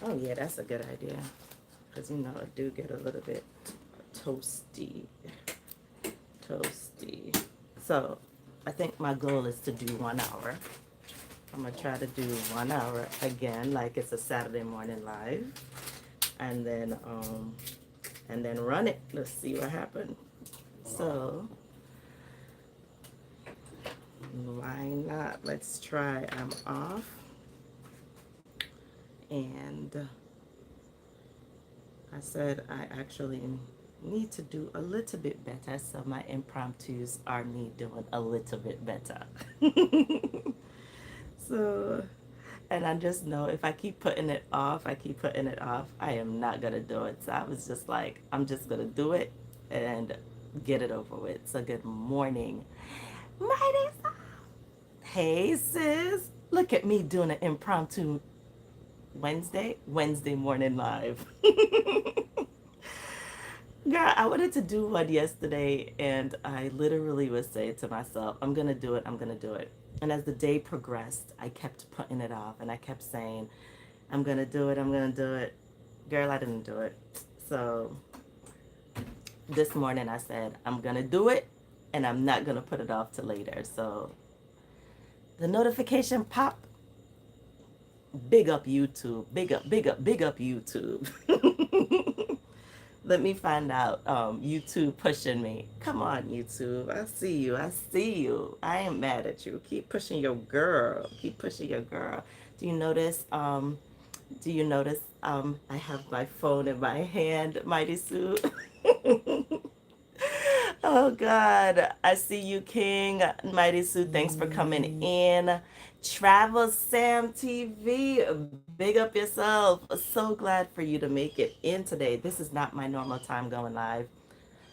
Oh yeah, that's a good idea. Because, you know, it do get a little bit toasty. Toasty. So, I think my goal is to do 1 hour. I'm going to try to do 1 hour again, like it's a Saturday morning live. And then run it. Let's see what happens. So, why not? Let's try. I'm off. And I said I actually need to do a little bit better, so my impromptus are me doing a little bit better. So, and I just know if I keep putting it off, I am not gonna do it. So I was just like, I'm just gonna do it and get it over with. So good morning, mighty. Hey sis, look at me doing an impromptu Wednesday morning live. Girl, I wanted to do one yesterday, and I literally was saying to myself, I'm going to do it, I'm going to do it. And as the day progressed, I kept putting it off, and I kept saying, I'm going to do it, I'm going to do it. Girl, I didn't do it. So this morning I said, I'm going to do it, and I'm not going to put it off to later. So the notification popped. Big up YouTube. Big up, big up, big up YouTube. Let me find out. YouTube pushing me. Come on, YouTube. I see you. I see you. I ain't mad at you. Keep pushing your girl. Keep pushing your girl. Do you notice? I have my phone in my hand, Mighty Sue. Oh God, I see you, King. Mighty Sue, thanks for coming in. Travel Sam TV, big up yourself. So glad for you to make it in today. This is not my normal time going live.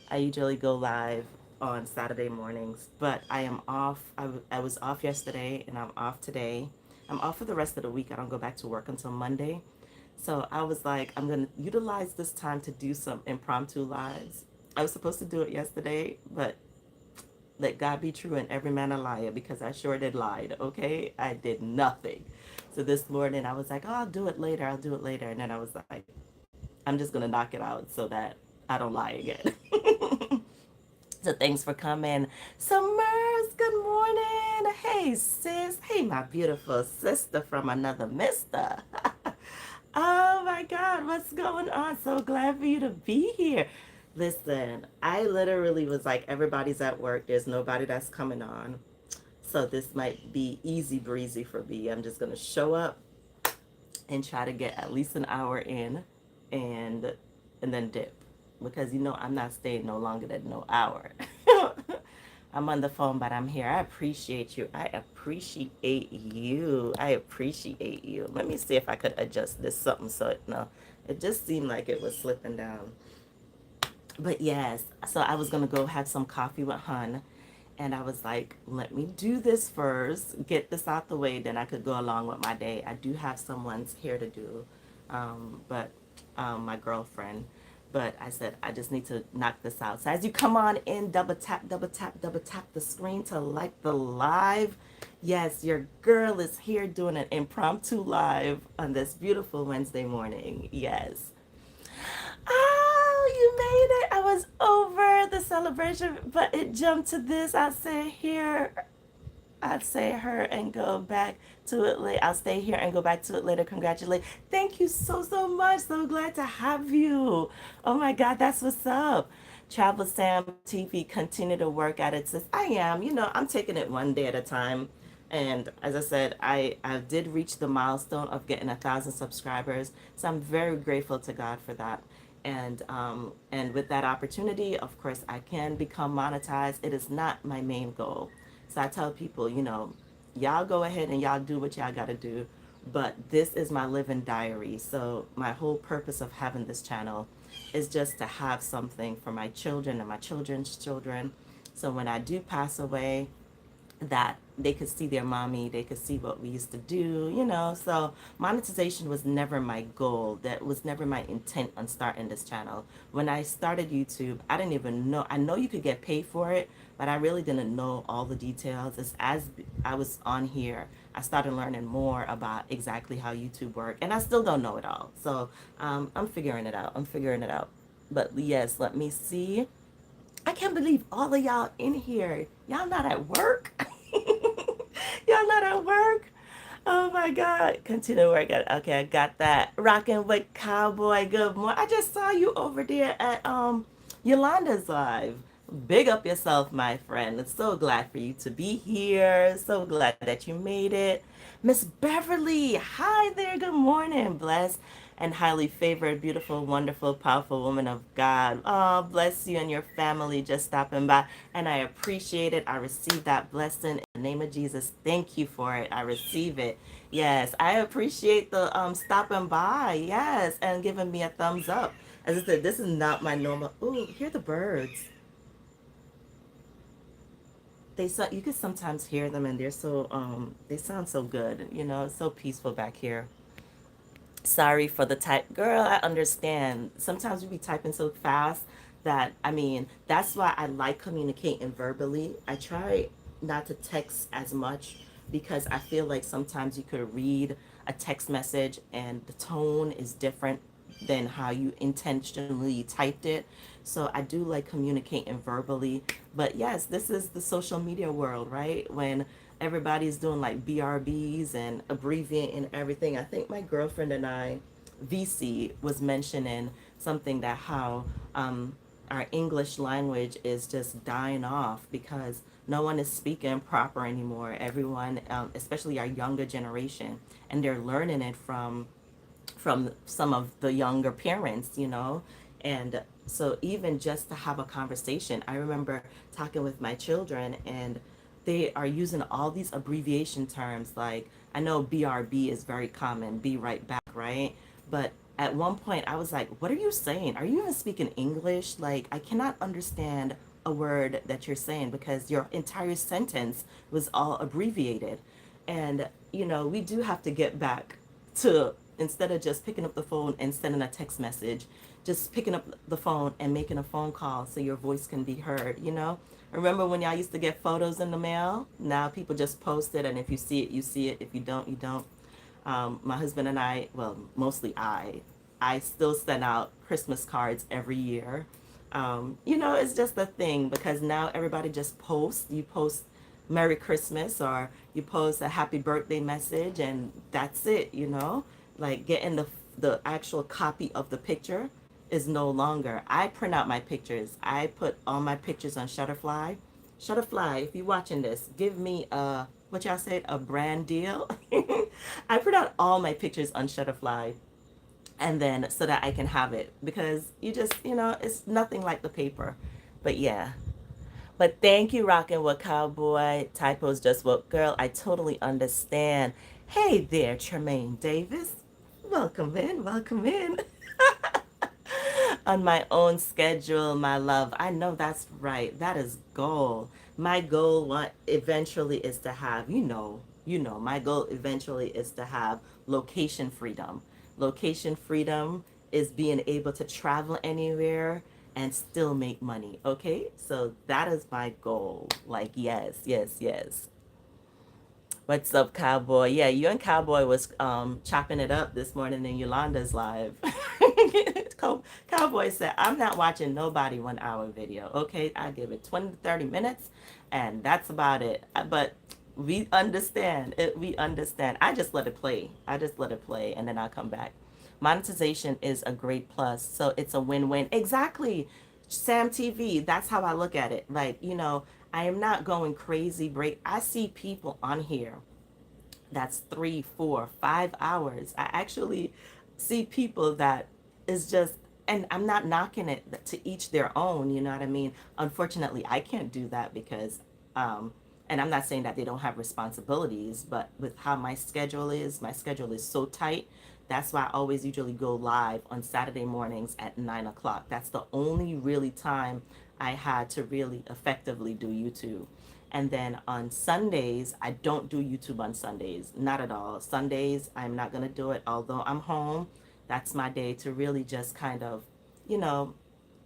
I usually go live on Saturday mornings, but I am off. I was off yesterday and I'm off today. I'm off for the rest of the week. I don't go back to work until Monday. So I was like, I'm going to utilize this time to do some impromptu lives. I was supposed to do it yesterday, but let God be true and every man a liar, because I sure did lied, okay? I did nothing. So this morning I was like, oh, I'll do it later. I'll do it later. And then I was like, I'm just going to knock it out so that I don't lie again. So thanks for coming. Summers, good morning. Hey, sis. Hey, my beautiful sister from another mister. Oh my God, what's going on? So glad for you to be here. Listen, I literally was like, everybody's at work. There's nobody that's coming on. So this might be easy breezy for me. I'm just going to show up and try to get at least an hour in and and then dip, because you know I'm not staying no longer than no hour. I'm on the phone, but I'm here. I appreciate you. I appreciate you. I appreciate you. Let me see if I could adjust this something so it no. It just seemed like it was slipping down. But yes, so I was gonna go have some coffee with Hun, and I was like, let me do this first, get this out the way, then I could go along with my day. I do have someone's here to do, but my girlfriend. But I said, I just need to knock this out. So as you come on in, double tap, double tap, double tap the screen to like the live. Yes, your girl is here doing an impromptu live on this beautiful Wednesday morning. Yes. Oh, you made it. I was over the celebration, but it jumped to this. I'd say her and go back to it later. I'll stay here and go back to it later. Congratulate. Thank you so, so much. So glad to have you. Oh my God, that's what's up. Travel Sam TV, continue to work at it. Sis, I am. You know, I'm taking it one day at a time. And as I said, I did reach the milestone of getting 1,000 subscribers. So I'm very grateful to God for that. And with that opportunity, of course, I can become monetized. It is not my main goal. So I tell people, you know, y'all go ahead and y'all do what y'all got to do. But this is my living diary. So my whole purpose of having this channel is just to have something for my children and my children's children. So when I do pass away, that they could see their mommy, they could see what we used to do, you know. So monetization was never my goal. That was never my intent on starting this channel. When I started YouTube, I didn't even know. I know you could get paid for it, but I really didn't know all the details. It's as I was on here, I started learning more about exactly how YouTube worked, and I still don't know it all. So I'm figuring it out. I'm figuring it out. But yes, let me see. I can't believe all of y'all in here. Y'all not at work? Y'all not at work? Oh my God. Continue working. Okay, I got that. Rocking with Cowboy. Good morning. I just saw you over there at Yolanda's live. Big up yourself, my friend. I'm so glad for you to be here. So glad that you made it. Miss Beverly, hi there. Good morning. Blessed and highly favored, beautiful, wonderful, powerful woman of God. Oh, bless you and your family just stopping by. And I appreciate it. I receive that blessing in the name of Jesus. Thank you for it. I receive it. Yes, I appreciate the stopping by. Yes, and giving me a thumbs up. As I said, this is not my normal. Ooh, hear the birds. You could sometimes hear them, and they're so they sound so good. You know, it's so peaceful back here. Sorry for the type. Girl, I understand. Sometimes we be typing so fast that, I mean, that's why I like communicating verbally. I try not to text as much because I feel like sometimes you could read a text message and the tone is different than how you intentionally typed it. So I do like communicating verbally. But yes, this is the social media world, right? When everybody's doing like BRBs and abbreviating everything. I think my girlfriend and I, VC, was mentioning something that how our English language is just dying off because no one is speaking proper anymore. Everyone, especially our younger generation, and they're learning it from some of the younger parents, you know. And so even just to have a conversation, I remember talking with my children and they are using all these abbreviation terms. Like, I know BRB is very common, be right back, right? But at one point I was like, what are you saying? Are you even speaking English? Like, I cannot understand a word that you're saying because your entire sentence was all abbreviated. And, you know, we do have to get back to, instead of just picking up the phone and sending a text message, just picking up the phone and making a phone call so your voice can be heard, you know? Remember when y'all used to get photos in the mail? Now people just post it, and if you see it, you see it. If you don't, you don't. My husband and I, well, mostly I still send out Christmas cards every year. You know, it's just a thing because now everybody just posts. You post Merry Christmas or you post a happy birthday message and that's it, you know? Like getting the actual copy of the picture is no longer. I print out my pictures. I put all my pictures on Shutterfly. Shutterfly, if you're watching this, give me a, what y'all said, a brand deal. I print out all my pictures on Shutterfly and then so that I can have it because you just, you know, it's nothing like the paper. But yeah, but thank you, Rockin' with Cowboy. Typos just woke. Girl, I totally understand. Hey there, Tremaine Davis. Welcome in, welcome in. On my own schedule, my love. I know that's right. That is goal. My goal what eventually is to have, my goal eventually is to have location freedom. Location freedom is being able to travel anywhere and still make money. Okay? So that is my goal. Like, yes, yes, yes. What's up, Cowboy? Yeah, you and Cowboy was chopping it up this morning in Yolanda's live. Cowboy said, I'm not watching nobody 1 hour video. Okay, I give it 20 to 30 minutes and that's about it. But we understand. We understand. I just let it play. I just let it play and then I'll come back. Monetization is a great plus. So it's a win-win. Exactly. Sam TV, that's how I look at it. Like, you know, I am not going crazy break. I see people on here that's 3, 4, 5 hours. I actually see people that is just, and I'm not knocking it, to each their own, you know what I mean? Unfortunately, I can't do that because, and I'm not saying that they don't have responsibilities, but with how my schedule is so tight. That's why I always usually go live on Saturday mornings at 9 o'clock. That's the only really time I had to really effectively do YouTube. And then on Sundays, I don't do YouTube on Sundays, not at all. Sundays, I'm not going to do it. Although I'm home, that's my day to really just kind of, you know,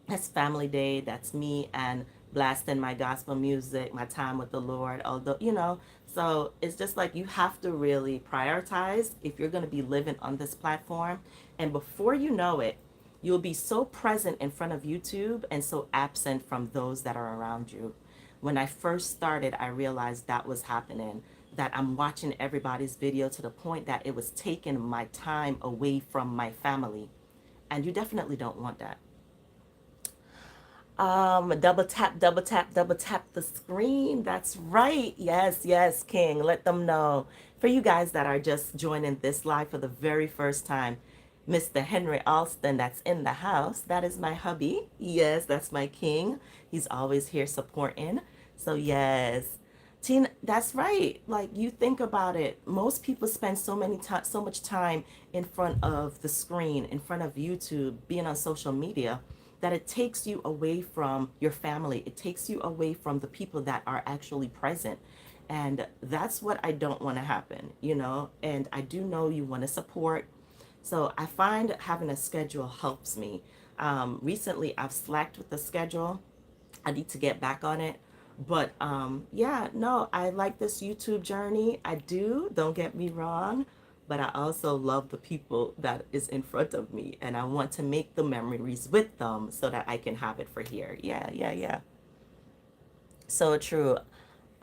that's family day. That's me and blasting my gospel music, my time with the Lord. Although, so it's just like you have to really prioritize if you're going to be living on this platform. And before you know it, you'll be so present in front of YouTube and so absent from those that are around you. When I first started, I realized that was happening, that I'm watching everybody's video to the point that it was taking my time away from my family. And you definitely don't want that. Double tap, double tap the screen. That's right. Yes, yes, King. Let them know. For you guys that are just joining this live for the very first time, Mr. Henry Alston, that's in the house. That is my hubby. Yes, that's my king. He's always here supporting. So yes. Tina, that's right. Like you think about it, most people spend so much time in front of the screen, in front of YouTube, being on social media, that it takes you away from your family. It takes you away from the people that are actually present. And that's what I don't want to happen, And I do know you want to support. So I find having a schedule helps me. Recently, I've slacked with the schedule. I need to get back on it. But yeah, no, I like this YouTube journey. I do, don't get me wrong. But I also love the people that is in front of me. And I want to make the memories with them so that I can have it for here. Yeah, yeah, yeah. So true.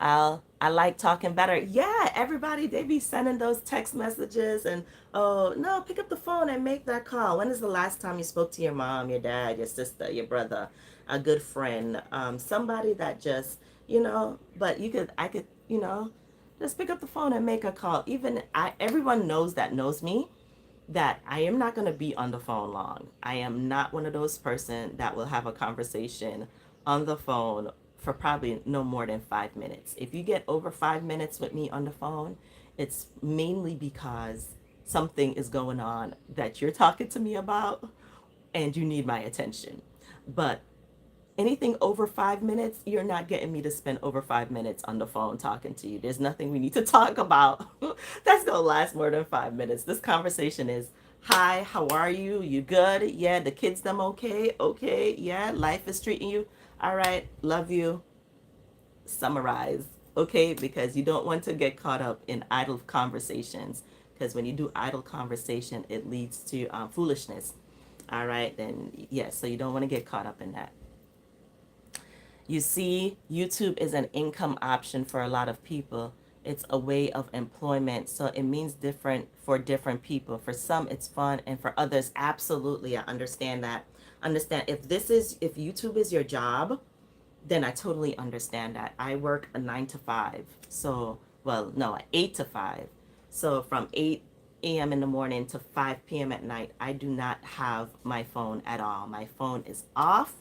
I like talking better. Yeah, everybody they be sending those text messages and oh no, pick up the phone and make that call. When is the last time you spoke to your mom, your dad, your sister, your brother, a good friend, somebody that just but I could just pick up the phone and make a call. Even everyone knows me that I am not going to be on the phone long. I am not one of those person that will have a conversation on the phone for probably no more than 5 minutes. If you get over 5 minutes with me on the phone, it's mainly because something is going on that you're talking to me about and you need my attention. But anything over 5 minutes, you're not getting me to spend over 5 minutes on the phone talking to you. There's nothing we need to talk about that's gonna last more than 5 minutes. This conversation is hi, how are you? You good? Yeah, the kids them okay? Okay, yeah, life is treating you. All right, love you. Summarize, okay? Because you don't want to get caught up in idle conversations. Because when you do idle conversation, it leads to foolishness. All right, then yes, so you don't want to get caught up in that. You see, YouTube is an income option for a lot of people. It's a way of employment. So it means different for different people. For some, it's fun. And for others, absolutely, I understand that. Understand if YouTube is your job, then I totally understand that. I work a 9 to 5. So, well, no, 8 to 5. So from 8 a.m. in the morning to 5 p.m. at night, I do not have my phone at all. My phone is off.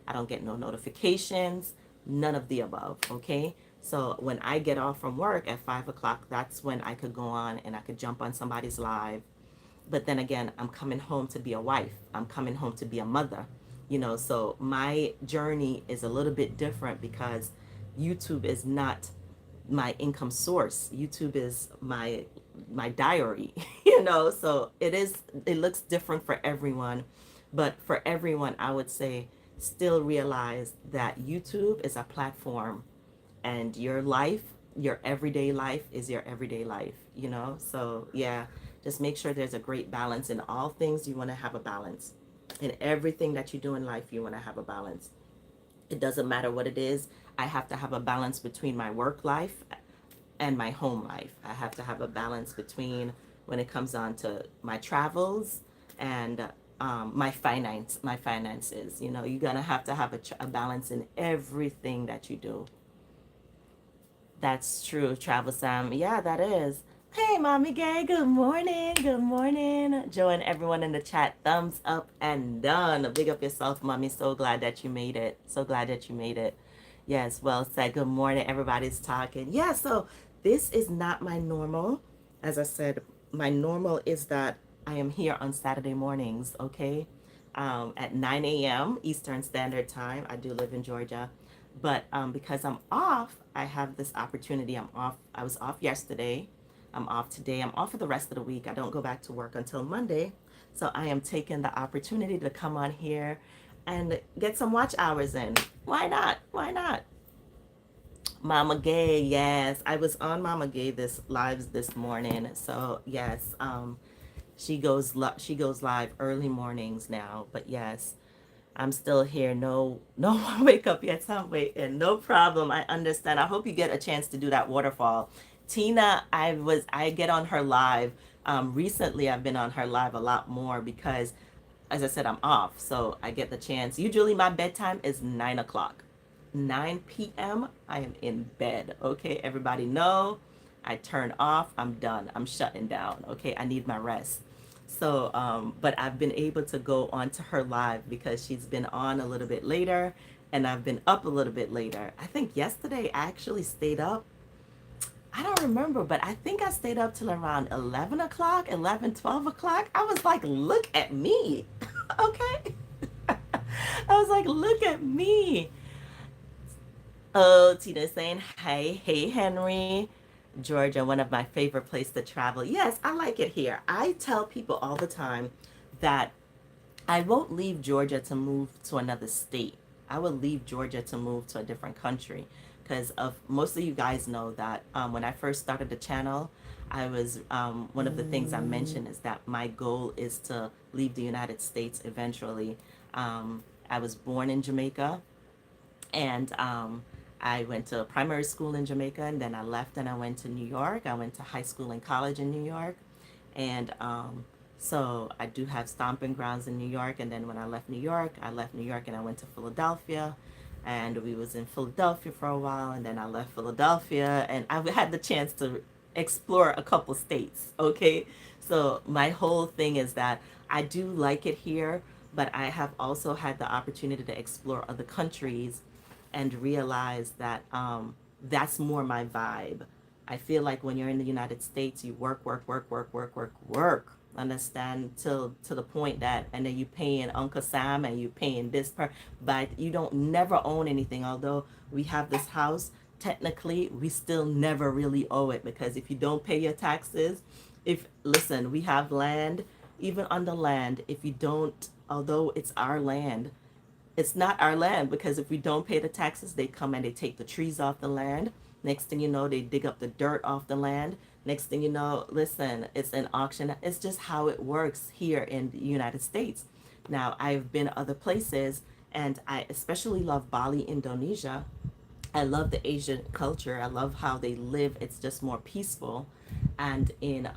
I don't get no notifications, none of the above, okay? So when I get off from work at 5 o'clock, that's when I could go on and I could jump on somebody's live. But then again, I'm coming home to be a wife. I'm coming home to be a mother, so my journey is a little bit different because YouTube is not my income source. YouTube is my diary, so it looks different for everyone. But for everyone, I would say still realize that YouTube is a platform and your everyday life is your everyday life. So yeah, just make sure there's a great balance in all things. You want to have a balance in everything that you do in life. You want to have a balance. It doesn't matter what it is. I have to have a balance between my work life and my home life. I have to have a balance between when it comes on to my travels and my finances. You're gonna have to have a balance in everything that you do. That's true, Travel Sam. Yeah, that is. Hey, Mommy Gay, good morning. Good morning. Joe and everyone in the chat, thumbs up and done. Big up yourself, Mommy. So glad that you made it. So glad that you made it. Yes, well said. Good morning. Everybody's talking. Yeah, so this is not my normal. As I said, my normal is that I am here on Saturday mornings, okay? At 9 a.m. Eastern Standard Time. I do live in Georgia. But because I'm off, I have this opportunity. I'm off. I was off yesterday. I'm off today. I'm off for the rest of the week. I don't go back to work until Monday. So I am taking the opportunity to come on here and get some watch hours in. Why not? Why not? Mama Gay, yes. I was on Mama Gay this lives this morning. So yes, she goes live early mornings now. But yes, I'm still here. No, no wake up yet. So I'm waiting. No problem. I understand. I hope you get a chance to do that waterfall. Tina, I get on her live. Recently, I've been on her live a lot more because, as I said, I'm off, so I get the chance. Usually, my bedtime is 9 o'clock. 9 p.m. I am in bed. Okay, everybody know. I turn off. I'm done. I'm shutting down. Okay, I need my rest. So, but I've been able to go onto her live because she's been on a little bit later and I've been up a little bit later. I think yesterday I actually stayed up. I don't remember, but I think I stayed up till around 11 o'clock, 11, 12 o'clock. I was like, look at me. Okay. I was like, look at me. Oh, Tina's saying, hey, Henry. Georgia, one of my favorite places to travel. Yes, I like it here. I tell people all the time that I won't leave Georgia to move to another state. I would leave Georgia to move to a different country because of most of you guys know that when I first started the channel, I was one of the things I mentioned is that my goal is to leave the United States eventually. I was born in Jamaica and I went to primary school in Jamaica, and then I left and I went to New York. I went to high school and college in New York, and so I do have stomping grounds in New York. And then when I left New York and I went to Philadelphia, and we was in Philadelphia for a while, and then I left Philadelphia, and I had the chance to explore a couple states. Okay, so my whole thing is that I do like it here, but I have also had the opportunity to explore other countries and realize that that's more my vibe. I feel like when you're in the United States, you work. Understand till to the point that, and then you paying Uncle Sam and you paying this but you don't never own anything. Although we have this house, technically we still never really owe it because if you don't pay your taxes, if listen, we have land, even on the land, if you don't, although it's our land, it's not our land because if we don't pay the taxes, they come and they take the trees off the land. Next thing you know, they dig up the dirt off the land. Next thing you know, listen, it's an auction. It's just how it works here in the United States. Now, I've been other places and I especially love Bali, Indonesia. I love the Asian culture. I love how they live. It's just more peaceful. And in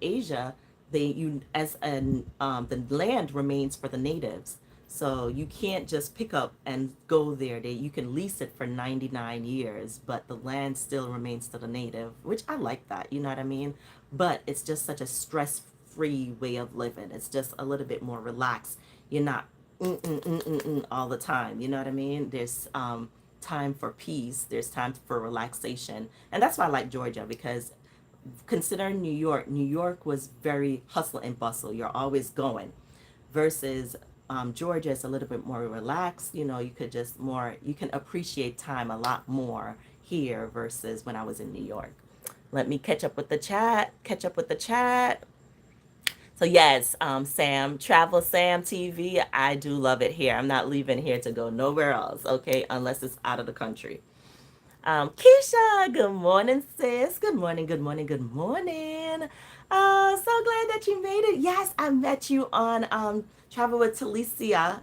Asia, they you as an the land remains for the natives. So you can't just pick up and go there. You can lease it for 99 years, but the land still remains to the native, which I like that, you know what I mean? But it's just such a stress-free way of living. It's just a little bit more relaxed. You're not all the time, you know what I mean? There's time for peace, there's time for relaxation. And that's why I like Georgia because considering New York was very hustle and bustle. You're always going versus Georgia is a little bit more relaxed. You know, you could just more, you can appreciate time a lot more here versus when I was in New York. Let me catch up with the chat. So yes, Sam, Travel Sam TV, I do love it here. I'm not leaving here to go nowhere else, okay, unless it's out of the country. Keisha, good morning, sis. Good morning, good morning, good morning. So glad that you made it. Yes, I met you on Travel with Talithika,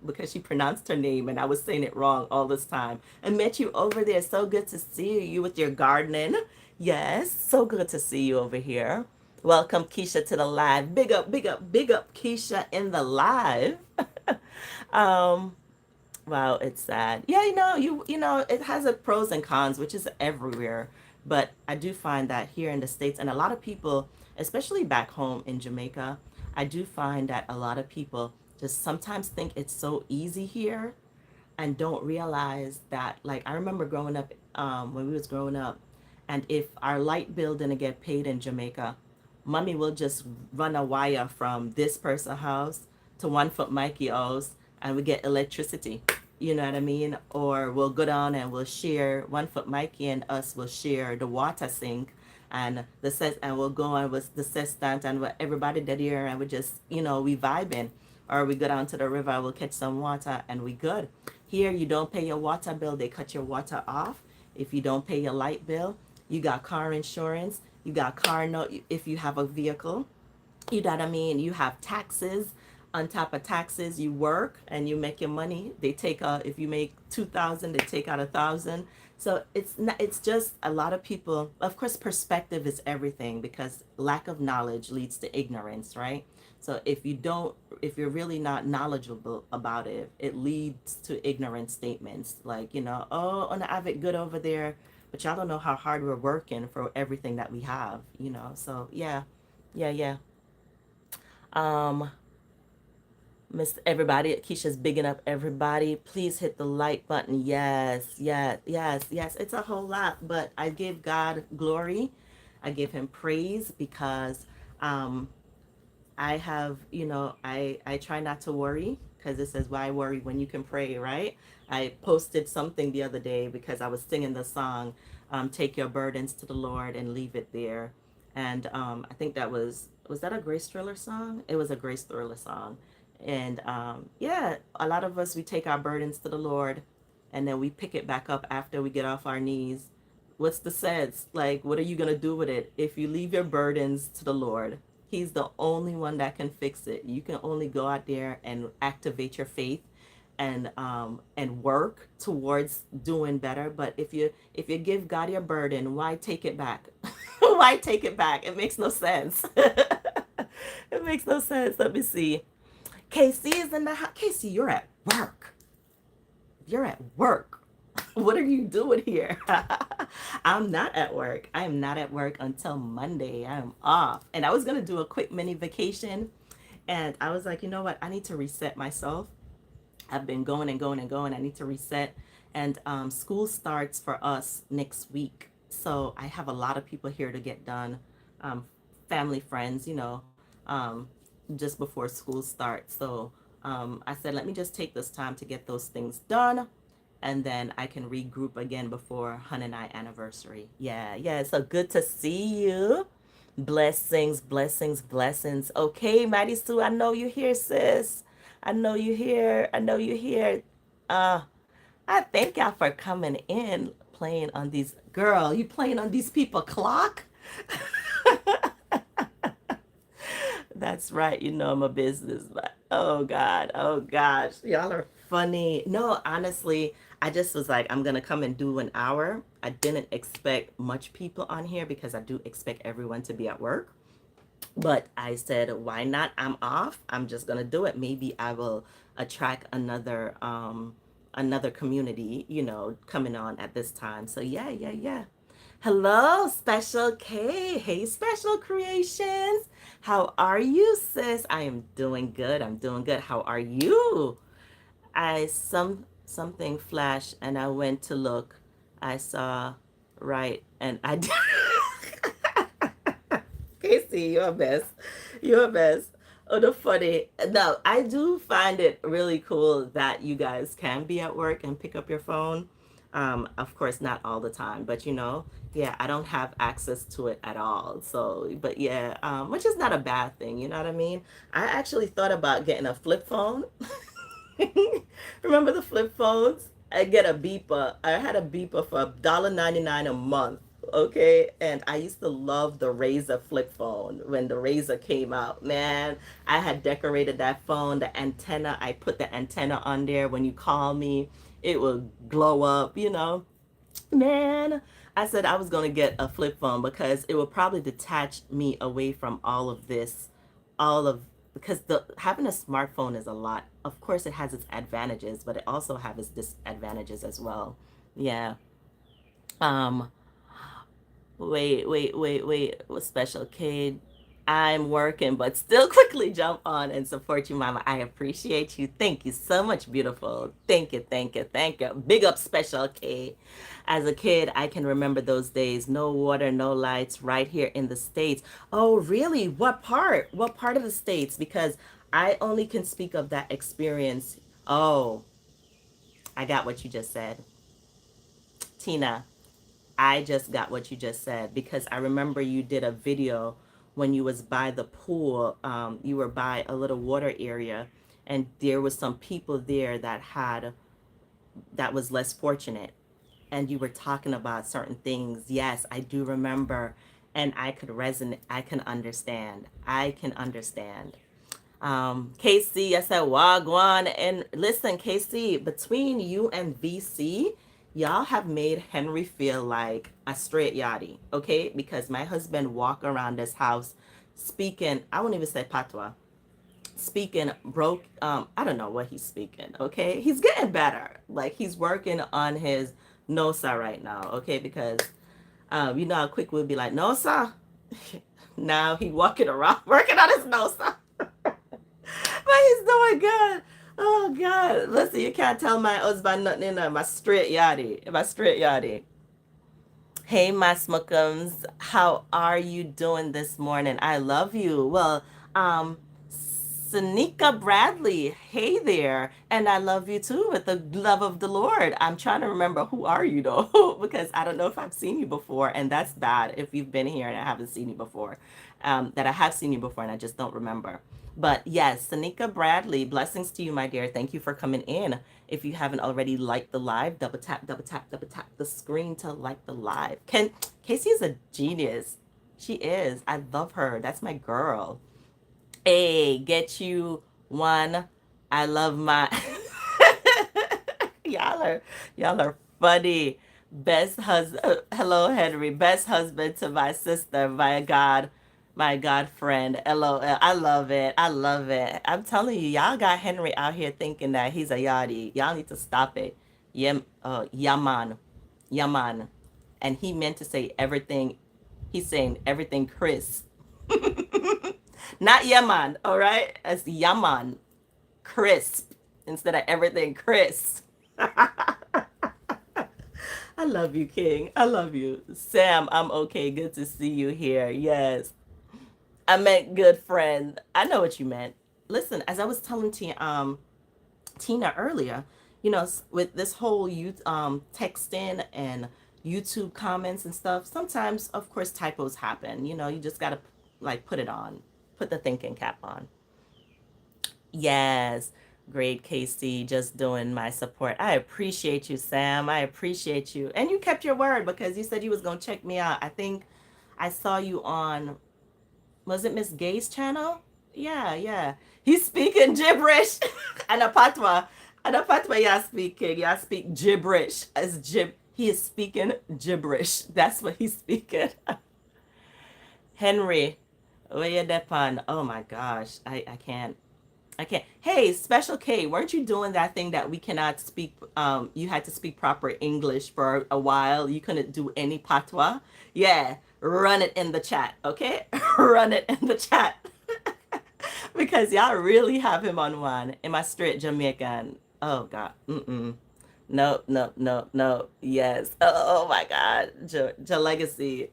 because she pronounced her name and I was saying it wrong all this time. I met you over there. So good to see you with your gardening. Yes, so good to see you over here. Welcome, Keisha, to the live. Big up, big up, big up, Keisha in the live. um, Wow, it's sad. Yeah, you know, it has its pros and cons, which is everywhere. But I do find that here in the States, and a lot of people, especially back home in Jamaica, I do find that a lot of people just sometimes think it's so easy here and don't realize that, like, I remember growing up, when we was growing up, and if our light bill didn't get paid in Jamaica, mommy will just run a wire from this person's house to 1 Foot Mikey O's, and we get electricity. You know what I mean? Or we'll go down and we'll share, 1 foot Mikey and us will share the water sink and the set, and we'll go on with the sextant and everybody that here, and we just, we vibing. Or we go down to the river, we'll catch some water and we good. Here you don't pay your water bill, they cut your water off. If you don't pay your light bill, you got car insurance, you got car note if you have a vehicle. You know what I mean? You have taxes. On top of taxes, you work and you make your money. They take out, if you make 2,000, they take out 1,000. So it's not, it's just a lot of people. Of course, perspective is everything, because lack of knowledge leads to ignorance, right? So if you're really not knowledgeable about it, it leads to ignorant statements like, oh, I have it good over there, but y'all don't know how hard we're working for everything that we have, So yeah, yeah, yeah. Um, Miss everybody, Keisha's bigging up everybody. Please hit the like button. Yes, yes, yes, yes. It's a whole lot, but I give God glory. I give him praise because um I have, I try not to worry, because it says, why worry when you can pray, right? I posted something the other day because I was singing the song, Take Your Burdens to the Lord and Leave It There. And I think was that a Grace Thriller song? It was a Grace Thriller song. And yeah, a lot of us, we take our burdens to the Lord and then we pick it back up after we get off our knees. What's the sense? Like, what are you going to do with it? If you leave your burdens to the Lord, he's the only one that can fix it. You can only go out there and activate your faith and work towards doing better. But if you give God your burden, why take it back? Why take it back? It makes no sense. It makes no sense. Let me see. Casey is in the house. Casey, you're at work. You're at work. What are you doing here? I'm not at work. I am not at work until Monday. I am off. And I was going to do a quick mini vacation. And I was like, you know what? I need to reset myself. I've been going and going and going. I need to reset. And school starts for us next week. So I have a lot of people here to get done. Family, friends, just before school starts. So I said, let me just take this time to get those things done. And then I can regroup again before Hun and I anniversary. Yeah, yeah. So good to see you. Blessings, blessings, blessings. Okay, Mighty Sue, I know you're here, sis. I know you're here. I know you're here. Uh, I thank y'all for coming in, playing on these. Girl, you playing on these people clock? That's right. I'm a business, but oh God, oh gosh, y'all are funny. No, honestly, I just was like, I'm gonna come and do an hour. I didn't expect much people on here because I do expect everyone to be at work. But I said, why not? I'm off. I'm just gonna do it. Maybe I will attract another community, coming on at this time. So yeah, yeah, yeah. Hello, Special K. Hey, Special Creations. How are you, sis? I am doing good. I'm doing good. How are you? Something flashed and I went to look. I saw right and I Casey, you're best. You're best. Oh, the funny. No, I do find it really cool that you guys can be at work and pick up your phone. Of course, not all the time, but yeah, I don't have access to it at all. So, but yeah, which is not a bad thing. You know what I mean? I actually thought about getting a flip phone. Remember the flip phones? I get a beeper. I had a beeper for $1.99 a month. Okay, and I used to love the Razor flip phone when the Razor came out. Man, I had decorated that phone, the antenna. I put the antenna on there. When you call me, it would glow up. Man, I said I was going to get a flip phone because it would probably detach me away from all of this, all of because the having a smartphone is a lot. Of course, it has its advantages, but it also has its disadvantages as well. Yeah. Um, wait. Special K. I'm working, but still quickly jump on and support you, Mama. I appreciate you. Thank you so much, beautiful. Thank you, thank you, thank you. Big up, Special K. As a kid, I can remember those days. No water, no lights, right here in the States. Oh, really? What part? What part of the States? Because I only can speak of that experience Oh, I got what you just said. Tina, I just got what you just said because I remember you did a video when you was by the pool. You were by a little water area, and there was some people there that was less fortunate, and you were talking about certain things. Yes, I do remember, and I could resonate. I can understand. I can understand. KC, I said Wagwan. And listen, KC, between you and VC, y'all have made Henry feel like a straight yachty, okay? Because my husband walk around this house speaking, I won't even say patois, speaking broke, I don't know what he's speaking, okay? He's getting better. Like, he's working on his nosa right now, okay? Because you know how quick we'll be like, nosa? Now he walking around working on his nosa. But he's doing good. Oh God. Listen, you can't tell my husband nothing in there. My straight yardie. My straight yardie. Hey, my smookums. How are you doing this morning? I love you. Well, Sanika Bradley, hey there. And I love you too with the love of the Lord. I'm trying to remember who are you though, because I don't know if I've seen you before. And that's bad if you've been here and I haven't seen you before. That I have seen you before and I just don't remember. But yes, Sanika Bradley, blessings to you, my dear. Thank you for coming in. If you haven't already liked the live, double tap, double tap, double tap the screen to like the live. Casey is a genius. She is. I love her. That's my girl. Hey, get you one. I love my y'all are y'all are funny. Best husband. Hello, Henry. Best husband to my sister. My God friend. LOL. I love it. I love it. I'm telling you, y'all got Henry out here thinking that he's a yachty. Y'all need to stop it. Yaman, Yaman, and he meant to say everything. He's saying everything, Chris. Not Yaman, all right? It's Yaman, crisp, instead of everything, Chris. I love you, King. I love you. Sam, I'm okay. Good to see you here. Yes. I meant good friend. I know what you meant. Listen, as I was telling Tina earlier, you know, with this whole youth texting and YouTube comments and stuff, sometimes, of course, typos happen. You know, you just got to like put it on, put the thinking cap on. Yes. Great, Casey. Just doing my support. I appreciate you, Sam. I appreciate you. And you kept your word because you said you was going to check me out. I think I saw you on, was it Miss Gay's channel? Yeah, yeah. He's speaking gibberish. And a patwa. And a patwa, yeah, speaking. Yeah, speak gibberish. He is speaking gibberish. That's what he's speaking. Henry, where you depend? Oh my gosh. I can't. I can't. Hey, Special K, weren't you doing that thing that we cannot speak? You had to speak proper English for a while. You couldn't do any patois. Yeah, run it in the chat, okay? Run it in the chat. Because y'all really have him on one. Am I straight Jamaican? Oh, God. Mm-mm. No, no, no, no. Yes. Oh, my God. Legacy.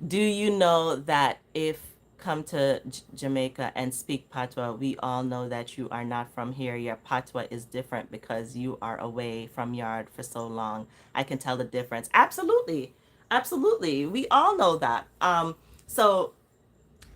Do you know that if come to Jamaica and speak patois, we all know that you are not from here. Your patois is different because you are away from yard for so long. I can tell the difference. Absolutely. Absolutely. We all know that. So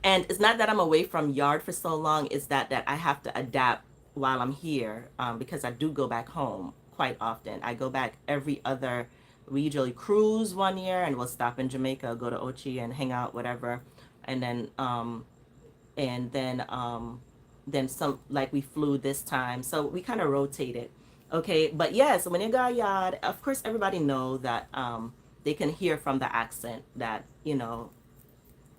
and it's not that I'm away from yard for so long, it's that I have to adapt while I'm here, because I do go back home quite often. I go back every other, we usually cruise one year and we'll stop in Jamaica, go to Ochi and hang out, whatever. And and then some, like we flew this time. So we kind of rotated. Okay. But yeah, so when you go yard, of course, everybody know that, they can hear from the accent that, you know,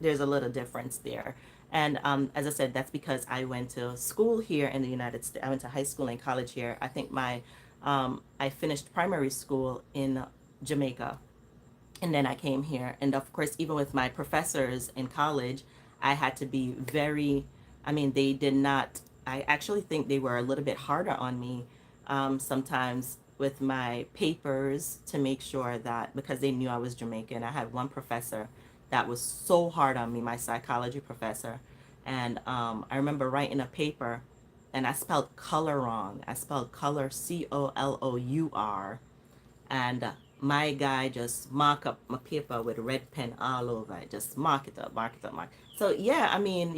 there's a little difference there. And as I said, that's because I went to school here in the United States. I went to high school and college here. I think I finished primary school in Jamaica. And then I came here. And of course, even with my professors in college, I had to be very, I mean, they did not, I actually think they were a little bit harder on me, sometimes with my papers to make sure that, because they knew I was Jamaican. I had one professor that was so hard on me, my psychology professor. And I remember writing a paper and I spelled color wrong. I spelled color COLOUR, and my guy just mark up my paper with a red pen all over it. Just mark it up, mark it up, mark. So yeah, I mean,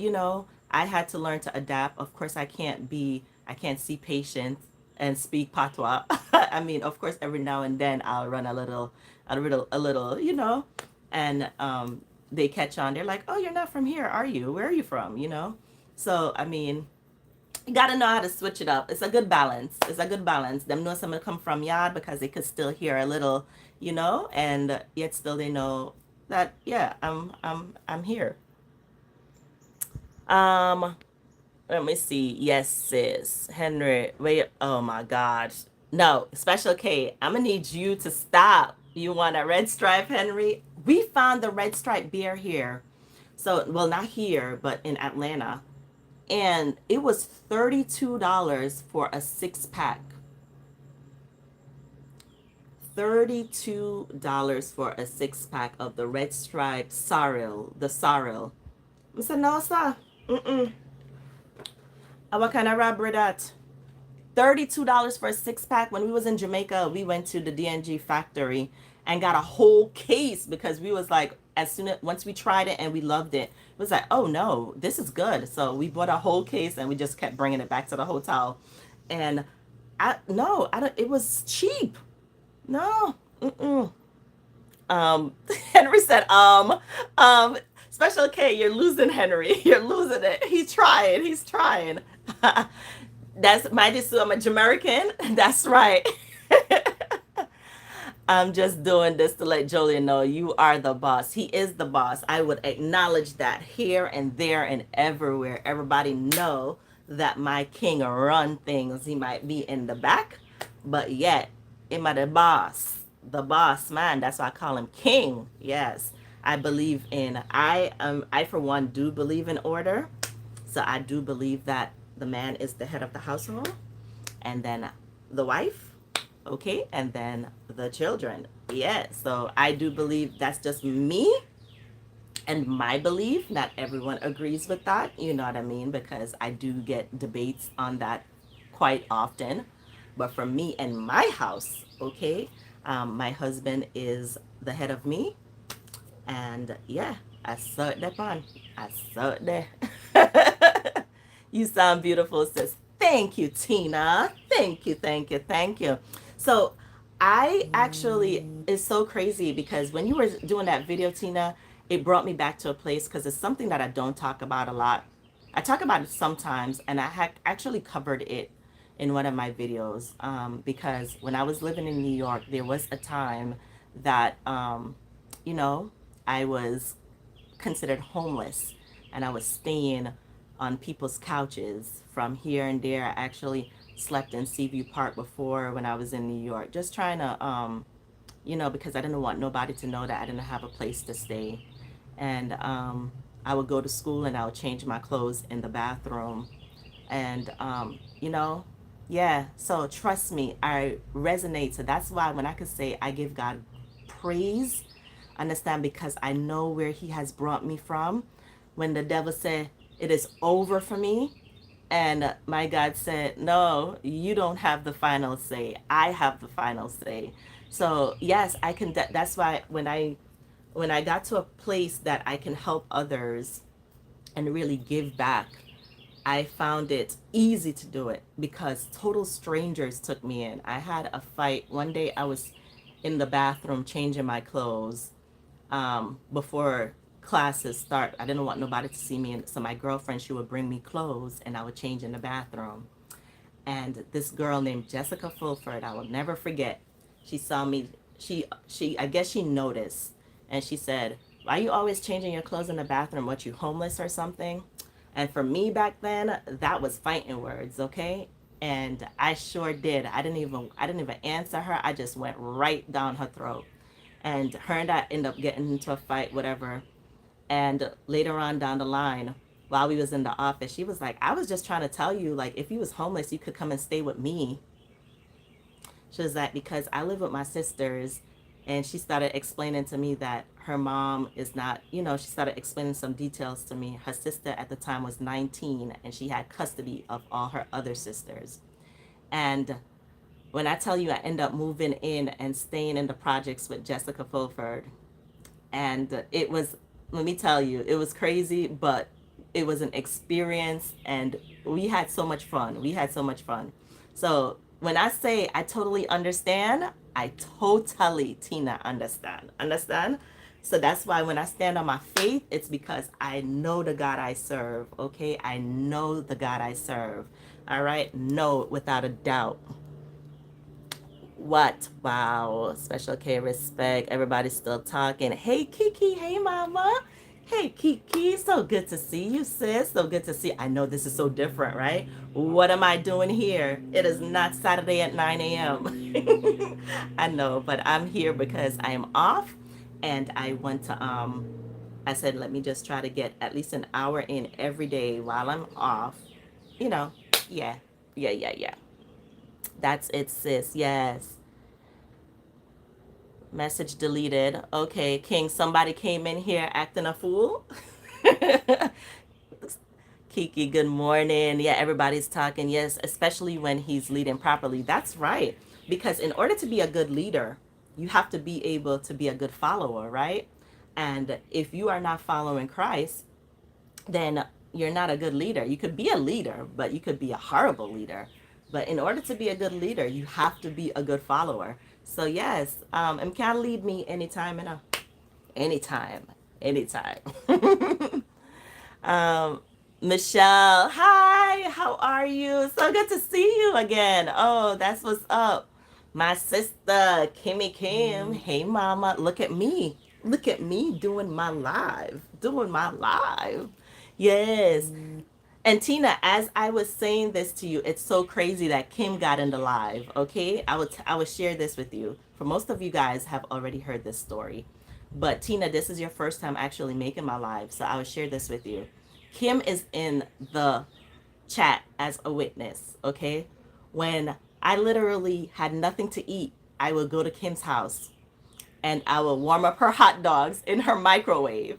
I had to learn to adapt. Of course, I can't see patients and speak patois. I mean, of course, every now and then I'll run a little, and they catch on. They're like, "Oh, you're not from here, are you? Where are you from?" So I mean, you gotta know how to switch it up. It's a good balance. It's a good balance. Them know someone come from yard because they could still hear a little, and yet still they know that yeah, I'm here. Um, Let me see. Yes, sis. Henry, wait. Oh my gosh. No, Special K, I'm gonna need you to stop. You want a red stripe, Henry? We found the red stripe beer here. So, well, not here, but in Atlanta. And it was $32 for a 6 pack. $32 for a 6 pack of the red stripe sorrel, the sorrel. I said, no, sir. Mm-mm. What kind of robbery that? $32 for a 6 pack. When we was in Jamaica, we went to the DNG factory and got a whole case because we was like, once we tried it and we loved it, it was like, oh no, this is good. So we bought a whole case and we just kept bringing it back to the hotel. And I don't. It was cheap. No. Mm-mm. Henry said, Special K, you're losing Henry. You're losing it. He's trying. He's trying. That's Mighty Sue. I'm a Jamaican. That's right. I'm just doing this to let Jolien know you are the boss. He is the boss. I would acknowledge that here and there and everywhere. Everybody know that my king run things. He might be in the back, but yet, am I the boss? The boss man. That's why I call him king. Yes. I for one do believe in order. So I do believe that the man is the head of the household, and then the wife, okay, and then the children. Yeah, so I do believe that's just me and my belief. Not everyone agrees with that, you know what I mean? Because I do get debates on that quite often. But for me and my house, okay, my husband is the head of me, and yeah, I saw it that on. I saw it there. You sound beautiful, sis. Thank you, Tina. Thank you, thank you, thank you. So I actually, it's so crazy because when you were doing that video, Tina, it brought me back to a place because it's something that I don't talk about a lot. I talk about it sometimes, and I actually covered it in one of my videos, because when I was living in New York, there was a time that, you know, I was considered homeless, and I was staying on people's couches from here and there. I actually slept in Seaview Park before when I was in New York, just trying to, because I didn't want nobody to know that I didn't have a place to stay. And I would go to school and I would change my clothes in the bathroom. And, yeah, so trust me, I resonate. So that's why when I could say I give God praise, understand, because I know where he has brought me from. When the devil said, it is over for me, and my God said, no, you don't have the final say. I have the final say. So yes, I can. That's why when I got to a place that I can help others and really give back, I found it easy to do it because total strangers took me in. I had a fight. One day I was in the bathroom changing my clothes, before classes start. I didn't want nobody to see me. And so my girlfriend, she would bring me clothes and I would change in the bathroom. And this girl named Jessica Fulford, I will never forget. She saw me. I guess she noticed. And she said, why are you always changing your clothes in the bathroom? What, you homeless or something? And for me back then, that was fighting words, okay? And I sure did. I didn't even answer her. I just went right down her throat. And her and I ended up getting into a fight, whatever. And later on down the line, while we was in the office, she was like, I was just trying to tell you, like, if you was homeless, you could come and stay with me. She was like, because I live with my sisters. And she started explaining to me that her mom is not, she started explaining some details to me. Her sister at the time was 19 and she had custody of all her other sisters. And when I tell you I end up moving in and staying in the projects with Jessica Fulford, and it was, let me tell you, it was crazy, but it was an experience, and we had so much fun. We had so much fun. So when I say I totally understand, I totally, Tina, understand. So that's why when I stand on my faith, it's because I know the God I serve. Okay, I know the God I serve. All right, know it without a doubt. What? Wow. Special K, respect. Everybody's still talking. Hey, Kiki. Hey, Mama. Hey, Kiki. So good to see you, sis. So good to see. I know this is so different, right? What am I doing here? It is not Saturday at 9 a.m. I know, but I'm here because I am off and I want to, I said, let me just try to get at least an hour in every day while I'm off. You know, yeah. Yeah. That's it, sis. Yes. Message deleted. Okay, King, somebody came in here acting a fool. Kiki, good morning. Yeah, everybody's talking. Yes, especially when he's leading properly. That's right. Because in order to be a good leader, you have to be able to be a good follower, right? And if you are not following Christ, then you're not a good leader. You could be a leader, but you could be a horrible leader. But in order to be a good leader, you have to be a good follower. So yes, and can lead me anytime, anytime. um, Michelle, hi, how are you? So good to see you again. Oh, that's what's up. My sister, Kimmy Kim. Hey, mama, look at me. Look at me doing my live. Yes. And Tina, as I was saying this to you, it's so crazy that Kim got in the live. Okay, I will share this with you. For most of you guys have already heard this story, but Tina, this is your first time actually making my live, so I will share this with you. Kim is in the chat as a witness. Okay, when I literally had nothing to eat, I would go to Kim's house and I will warm up her hot dogs in her microwave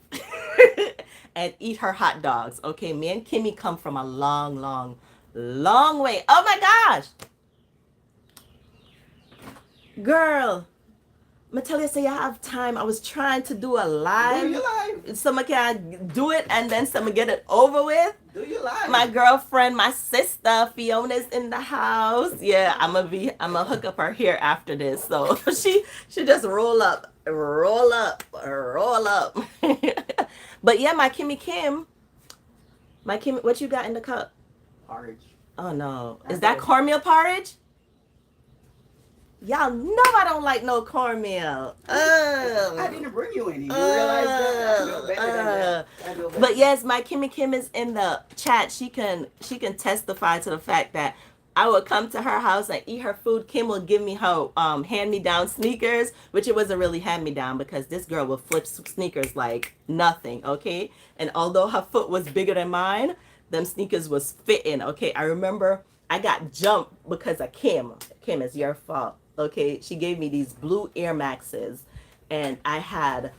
and eat her hot dogs. Okay, me and Kimmy come from a long way. Oh my gosh. Girl, Matellia say I have time. I was trying to do a live. Do your live. Someone can do it and then someone get it over with. Do your live. My girlfriend, my sister, Fiona's in the house. Yeah, I'm gonna hook up her hair after this. So she just roll up. But yeah, my Kimmy Kim. My Kimmy, what you got in the cup? Porridge. Oh no. Is that cornmeal porridge? Y'all know I don't like no cornmeal. I didn't bring you any. You realize that? I know better than that. But yes, my Kimmy Kim is in the chat. She can testify to the fact that I would come to her house and eat her food. Kim will give me her hand-me-down sneakers, which it wasn't really hand-me-down because this girl will flip sneakers like nothing, okay? And although her foot was bigger than mine, them sneakers was fitting, okay? I remember I got jumped because of Kim. Kim, it's your fault, okay? She gave me these blue Air Maxes, and I had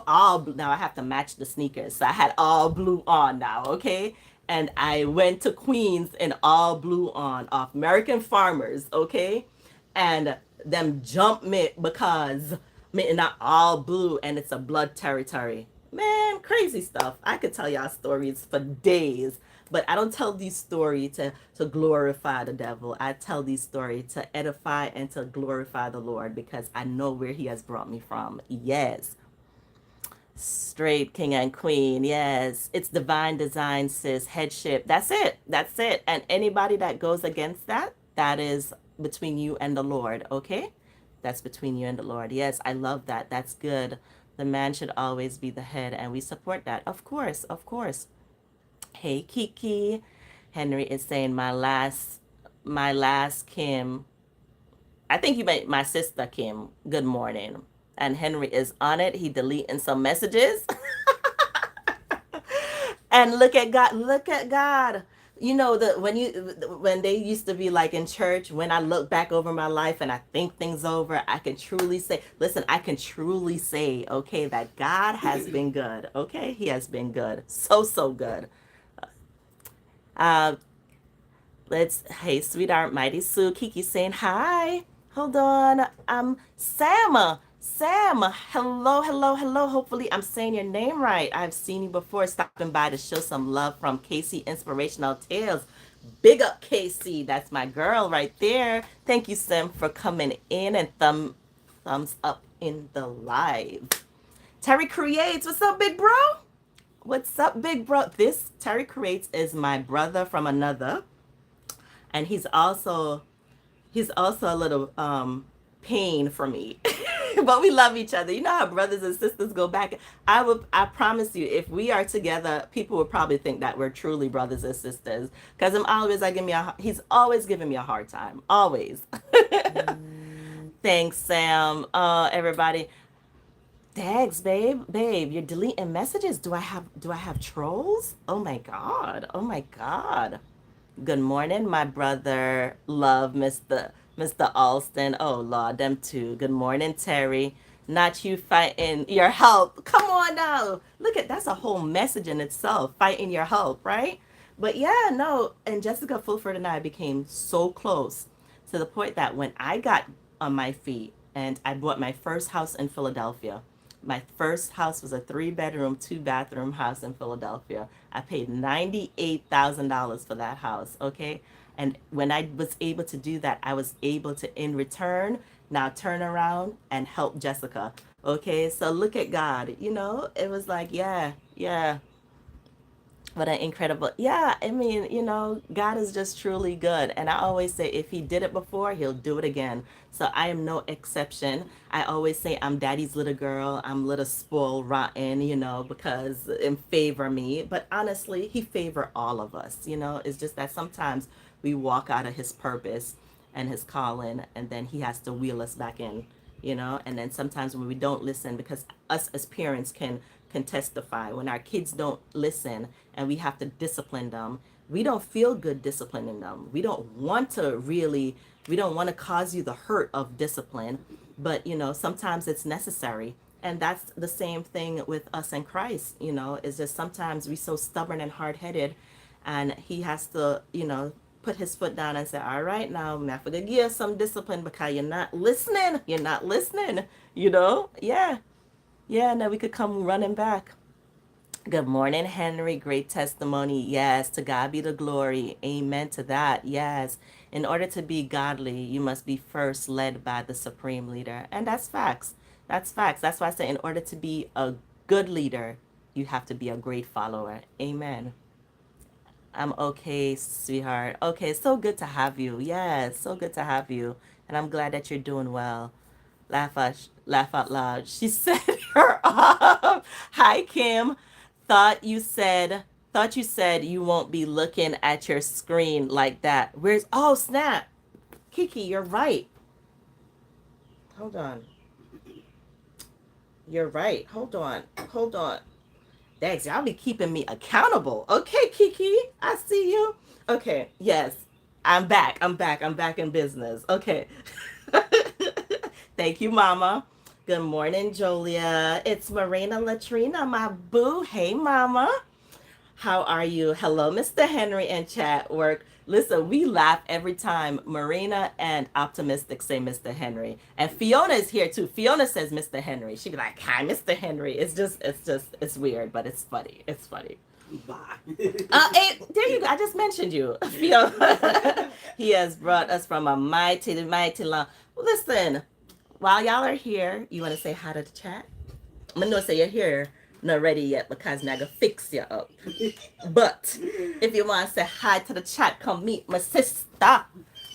all blue. Now I have to match the sneakers. So I had all blue on now, okay? And I went to Queens in all blue on off American Farmers, okay? And them jumped me because me not all blue and it's a blood territory. Man, crazy stuff. I could tell y'all stories for days, but I don't tell these stories to glorify the devil. I tell these stories to edify and to glorify the Lord because I know where he has brought me from. Yes. Straight king and queen. Yes. It's divine design, sis. Headship. That's it. And anybody that goes against that, that is between you and the Lord. Okay? That's between you and the Lord. Yes, I love that. That's good. The man should always be the head, and we support that. Of course. Hey, Kiki. Henry is saying my last Kim. I think you meant my sister Kim. Good morning. And Henry is on it. He deleting some messages. And look at God. You know, when they used to be like in church, when I look back over my life and I think things over, I can truly say, listen, I can truly say, okay, that God has been good. Okay, He has been good, so good. Uh, hey, sweetheart, Mighty Sue, Kiki saying hi. Hold on, Sam, hello. Hopefully, I'm saying your name right. I've seen you before, stopping by to show some love from Casey Inspirational Tales. Big up, Casey. That's my girl right there. Thank you, Sam, for coming in and thumbs up in the live. Terry Creates, what's up, big bro? What's up, big bro? This Terry Creates is my brother from another, and he's also a little pain for me. But we love each other. You know how brothers and sisters go back. I promise you, if we are together, people would probably think that we're truly brothers and sisters. Because he's always giving me a hard time. Always. Thanks, Sam. Everybody. Thanks, babe, you're deleting messages. Do I have trolls? Oh my god. Oh my god. Good morning, my brother. Love, Mr. Alston. Oh Lord, them too. Good morning, Terry. Not you fighting your help. Come on now. Look at that's a whole message in itself. Fighting your help, right? But yeah, no. And Jessica Fulford and I became so close to the point that when I got on my feet and I bought my first house in Philadelphia, my first house was a 3-bedroom, 2-bathroom house in Philadelphia. I paid $98,000 for that house, okay? And when I was able to do that, I was able to, in return, now turn around and help Jessica, okay? So look at God, it was like, yeah, what an incredible, yeah, I mean, God is just truly good. And I always say, if He did it before, He'll do it again. So I am no exception. I always say I'm daddy's little girl. I'm little spoiled rotten, because in favor me. But honestly, He favor all of us, It's just that sometimes we walk out of His purpose and His calling, and then He has to wheel us back in, and then sometimes when we don't listen, because us as parents can testify, when our kids don't listen and we have to discipline them, we don't feel good disciplining them. We don't want to cause you the hurt of discipline, but sometimes it's necessary. And that's the same thing with us in Christ. It's just sometimes we're so stubborn and hard-headed, and He has to put His foot down and say, all right, now I'm gonna give you some discipline because you're not listening. Yeah, now we could come running back. Good morning, Henry. Great testimony. Yes, to God be the glory. Amen to that. Yes. In order to be godly, you must be first led by the supreme leader. And that's facts. That's facts. That's why I say in order to be a good leader, you have to be a great follower. Amen. I'm okay, sweetheart. Okay, so good to have you. Yes, so good to have you. And I'm glad that you're doing well. Laugh out loud. She set her up. Hi, Kim. Thought you said you won't be looking at your screen like that. Oh, snap. Kiki, you're right. Hold on. You're right. Hold on. Thanks. Y'all be keeping me accountable. Okay, Kiki. I see you. Okay. Yes. I'm back in business. Okay. Thank you, Mama. Good morning, Jolia. It's Marina Latrina, my boo. Hey, Mama. How are you? Hello, Mr. Henry and chat work. Listen, we laugh every time Marina and Optimistic say Mr. Henry. And Fiona is here too. Fiona says Mr. Henry. She'd be like, hi, Mr. Henry. It's weird, but it's funny. It's funny. Bye. Hey, there you go. I just mentioned you. Fiona. He has brought us from a mighty long. Listen, while y'all are here, you want to say hi to the chat? I'm going to say you're here. Not ready yet because I'm gonna fix you up. But if you want to say hi to the chat, come meet my sister.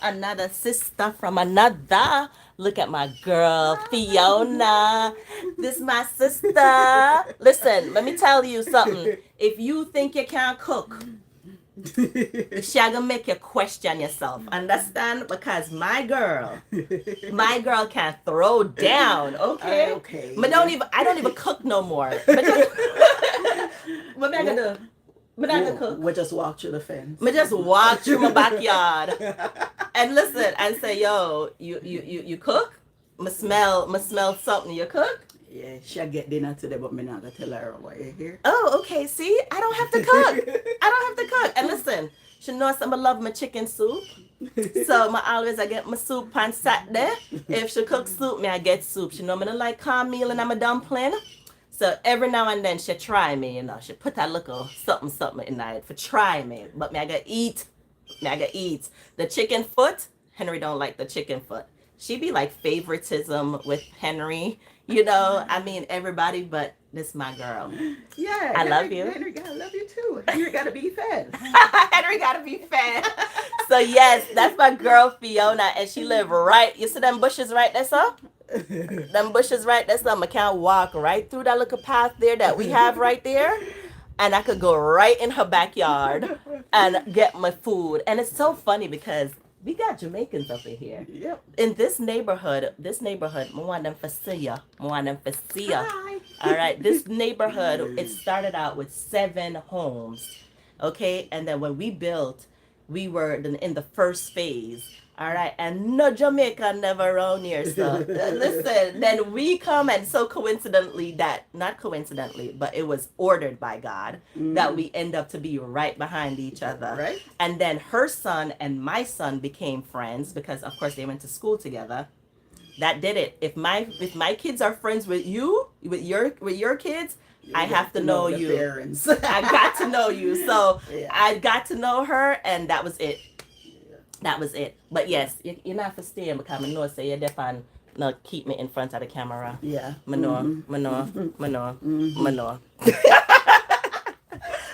Another sister from another. Look at my girl, Fiona. This is my sister. Listen, let me tell you something. If you think you can't cook, she gonna make you question yourself. Understand? Because my girl can throw down. Okay. Okay. But I don't even cook no more. But what am I gonna do? But not gonna cook. We just walk through the fence. Me just walk through my backyard and listen and say, yo, you cook? Me smell something. You cook? Yeah, she'll get dinner today, but me not gonna tell her what you hear. Oh, okay. See, I don't have to cook. I don't have to cook. And listen, she knows I love my chicken soup. So I get my soup on Saturday. If she cook soup, me I get soup. She know me don't like cornmeal and I'm a dumpling. So every now and then she try me, you know. She put a little something in it for try me. But me I gotta eat. The chicken foot. Henry don't like the chicken foot. She be like favoritism with Henry. You know, I mean everybody, but this my girl. Yeah, I love you. Henry gotta love you too. Henry gotta be fed. Henry gotta be fed. So yes, that's my girl Fiona, and she live right. You see them bushes right there, so? Them bushes right there, so I can't walk right through that little path there that we have right there, and I could go right in her backyard and get my food. And it's so funny because we got Jamaicans up in here. Yep. In this neighborhood, I want them for see ya. Hi. All right, this neighborhood, it started out with 7 homes, okay? And then when we built, we were in the first phase, all right? And no Jamaica never around here, so listen, then we come, and so not coincidentally, but it was ordered by God that we end up to be right behind each other. Right. And then her son and my son became friends because, of course, they went to school together. That did it. If my kids are friends with you, with your kids, I have to know you. Parents. I got to know you. So Yeah. I got to know her, and that was it. That was it. But yes, you're not for staying because I know say you're definitely not keep me in front of the camera. Yeah. Manor.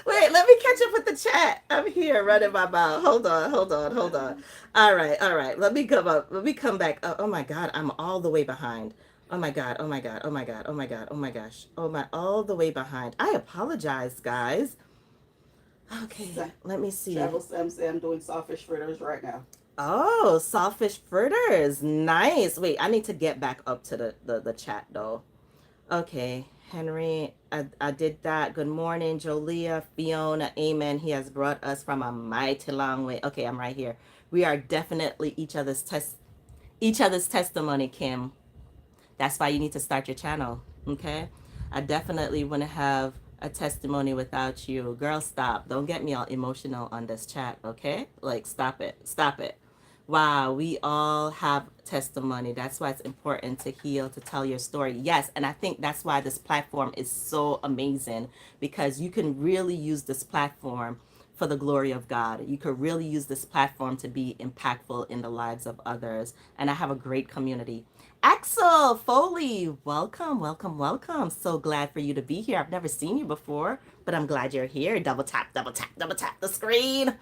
Wait, let me catch up with the chat. I'm here running my mouth. Hold on. All right. Let me come up. Let me come back. Oh my God, I'm all the way behind. Oh my gosh. All the way behind. I apologize, guys. Okay, let me see. Travel Sam say I'm doing sawfish fritters right now. Oh, sawfish fritters. Nice. Wait, I need to get back up to the chat though. Okay, Henry, I did that. Good morning, Jolia, Fiona, amen. He has brought us from a mighty long way. Okay, I'm right here. We are definitely each other's testimony, Kim. That's why you need to start your channel, okay? I definitely wouldn't have a testimony without you. Girl, stop. Don't get me all emotional on this chat, okay? Like, stop it. Wow, we all have testimony. That's why it's important to heal, to tell your story. Yes, and I think that's why this platform is so amazing, because you can really use this platform for the glory of God. You could really use this platform to be impactful in the lives of others. And I have a great community. Axel Foley, welcome. So glad for you to be here. I've never seen you before, but I'm glad you're here. Double tap the screen.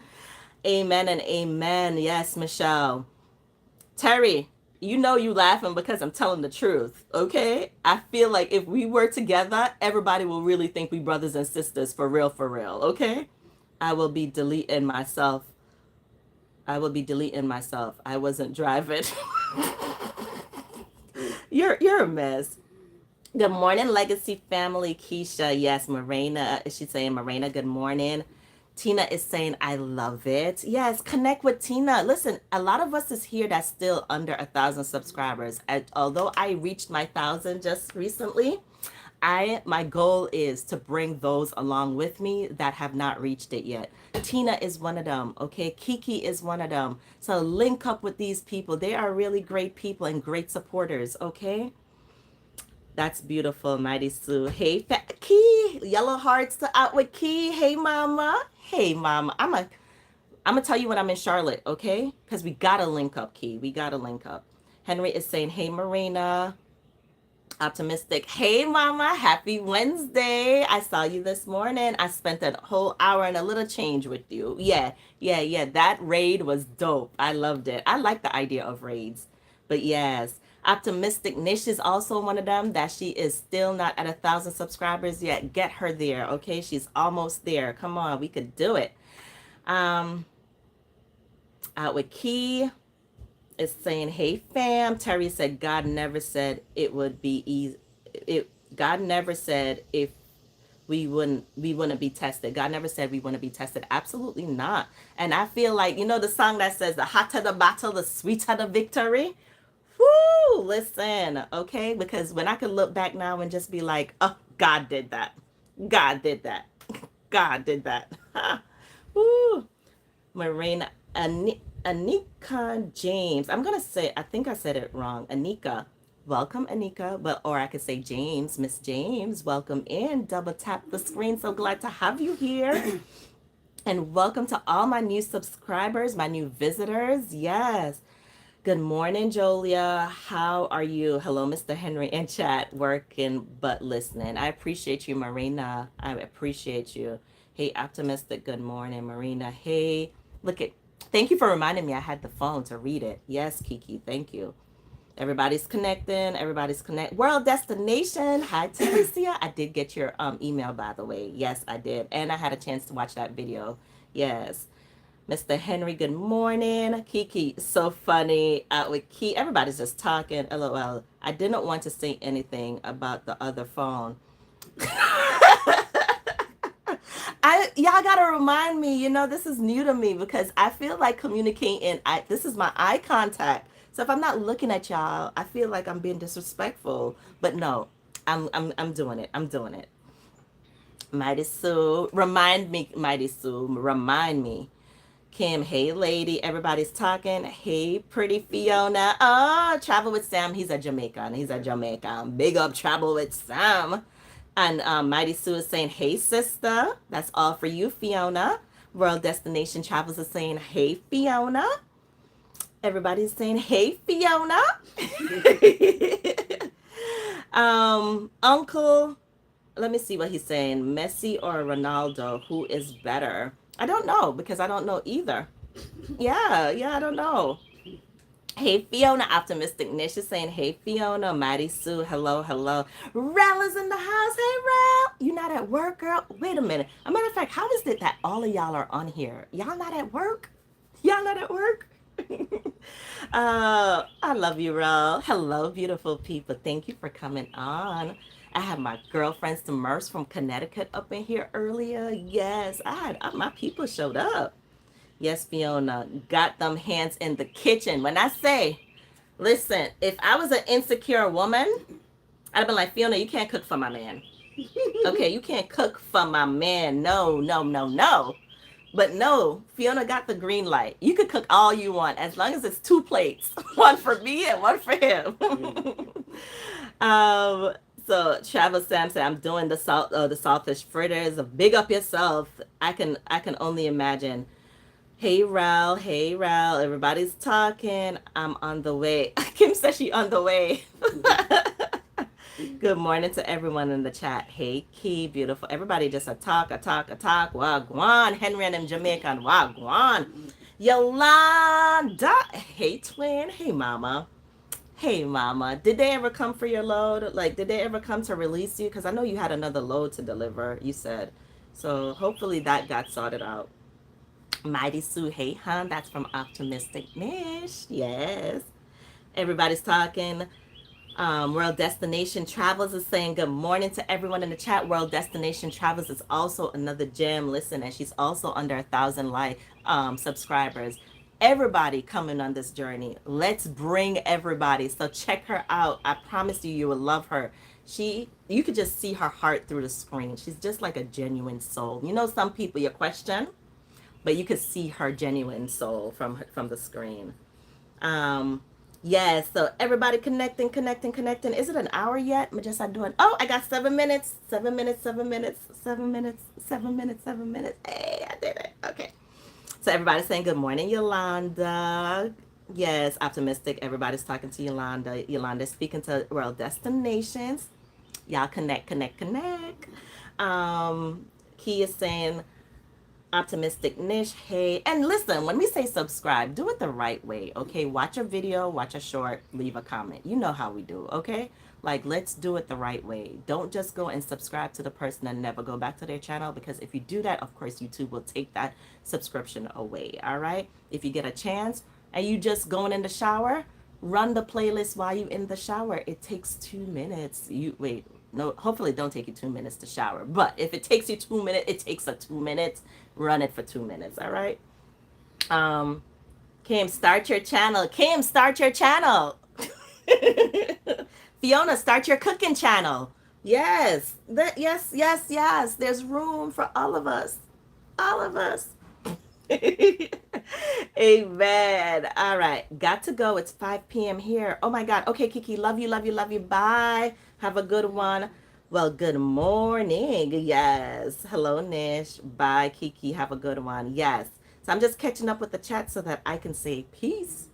Amen and amen. Yes, Michelle. Terry, you know you laughing because I'm telling the truth, okay? I feel like if we were together, everybody will really think we brothers and sisters for real, okay? I will be deleting myself. I wasn't driving. You're a mess. Good morning, Legacy family. Keisha, yes, Morena. Is she saying Morena? Good morning. Tina is saying, I love it. Yes, connect with Tina. Listen, a lot of us is here that's still under 1,000 subscribers. Although I reached my 1,000 just recently, my goal is to bring those along with me that have not reached it yet. Tina is one of them, okay? Kiki is one of them. So link up with these people. They are really great people and great supporters, okay? That's beautiful, Mighty Sue. Hey, Key, yellow hearts to out with Key. Hey, mama. I'm gonna tell you when I'm in Charlotte, okay? Because we gotta link up, Key. We gotta link up. Henry is saying, hey, Marina. Optimistic. Hey, mama. Happy Wednesday. I saw you this morning. I spent a whole hour and a little change with you. Yeah. That raid was dope. I loved it. I like the idea of raids. But yes. Optimistic Niche is also one of them that she is still not at 1,000 subscribers yet. Get her there, okay? She's almost there. Come on, we could do it. Out with Key is saying, hey fam. Terry said God never said it would be easy. God never said if we wouldn't be tested. God never said we wouldn't be tested. Absolutely not. And I feel like, the song that says the hotter the battle, the sweeter the victory. Whoo, listen, okay? Because when I could look back now and just be like, oh, God did that. God did that. God did that. Woo. Marina, Anika James. I think I said it wrong. Anika. Welcome, Anika. Or I could say James. Miss James, welcome in. Double tap the screen. So glad to have you here. And welcome to all my new subscribers, my new visitors. Yes. Good morning, Jolia. How are you? Hello, Mr. Henry in chat, working but listening. I appreciate you, Marina. I appreciate you. Hey, optimistic. Good morning, Marina. Hey, thank you for reminding me I had the phone to read it. Yes, Kiki, thank you. Everybody's connecting. World destination. Hi, Talicia. I did get your email, by the way. Yes, I did. And I had a chance to watch that video. Yes. Mr. Henry, good morning. Kiki, so funny. Out with Key. Everybody's just talking. LOL. I didn't want to say anything about the other phone. Y'all gotta remind me, this is new to me because I feel like communicating, this is my eye contact. So if I'm not looking at y'all, I feel like I'm being disrespectful. But no, I'm doing it. I'm doing it. Mighty Sue, remind me, Mighty Sue, remind me. Kim, hey lady, everybody's talking. Hey, pretty Fiona. Oh, Travel with Sam. He's a Jamaican. Big up Travel with Sam. And Mighty Sue is saying, hey sister. That's all for you, Fiona. World Destination Travels is saying, hey Fiona. Everybody's saying, hey Fiona. Uncle, let me see what he's saying. Messi or Ronaldo, who is better? I don't know because I don't know either. Yeah, I don't know. Hey Fiona, optimistic Nish is saying, hey Fiona, Mighty Sue, hello. Rel is in the house. Hey Rel, you not at work, girl? Wait a minute. A matter of fact, how is it that all of y'all are on here? Y'all not at work? I love you, Rel. Hello, beautiful people. Thank you for coming on. I had my girlfriend Smurfs from Connecticut up in here earlier. Yes, my people showed up. Yes, Fiona, got them hands in the kitchen. When I say, listen, if I was an insecure woman, I'd have been like, Fiona, you can't cook for my man. Okay, you can't cook for my man. No. But no, Fiona got the green light. You could cook all you want as long as it's 2 plates, one for me and one for him. So Travis Sam said, I'm doing the saltfish fritters. Big up yourself. I can only imagine. Hey Ralph, everybody's talking. I'm on the way. Kim says she on the way. Good morning to everyone in the chat. Hey Key, beautiful. Everybody just a talk. Wagwan. Henry and them Jamaican. Wagwan. Yolanda. Hey twin. Hey mama. Did they ever come for your load? Like, did they ever come to release you? Because I know you had another load to deliver, you said. So hopefully that got sorted out. Mighty Sue, hey hun, that's from Optimistic Nish. Yes. Everybody's talking. World Destination Travels is saying good morning to everyone in the chat. World Destination Travels is also another gem. Listen, and she's also under 1,000 subscribers. Everybody coming on this journey. Let's bring everybody. So check her out. I promise you will love her. You could just see her heart through the screen. She's just like a genuine soul. Some people you question, but you could see her genuine soul from the screen. Yes, so everybody connecting. Is it an hour yet? I got 7 minutes. 7 minutes. Hey, I did it. Okay. So everybody's saying good morning, Yolanda. Yes, optimistic. Everybody's talking to Yolanda. Yolanda's speaking to World Destinations. Y'all connect. Key is saying, optimistic Nish, hey. And listen, when we say subscribe, do it the right way, okay? Watch a video, watch a short, leave a comment. You know how we do, okay? Like, let's do it the right way. Don't just go and subscribe to the person and never go back to their channel, because if you do that, of course, YouTube will take that subscription away, all right? If you get a chance and you just going in the shower, run the playlist while you in the shower. It takes 2 minutes. No, hopefully it don't take you 2 minutes to shower. But if it takes you 2 minutes, it takes a 2 minutes. Run it for 2 minutes. All right. Um, Kim, start your channel. Kim, start your channel. Fiona, start your cooking channel. Yes. Yes, yes, yes. There's room for all of us. All of us. Amen. All right. Got to go. It's 5 p.m. here. Oh my God. Okay, Kiki. Love you, love you, love you. Bye. Have a good one. Well, good morning. Yes. Hello, Nish. Bye, Kiki. Have a good one. Yes. So I'm just catching up with the chat so that I can say peace.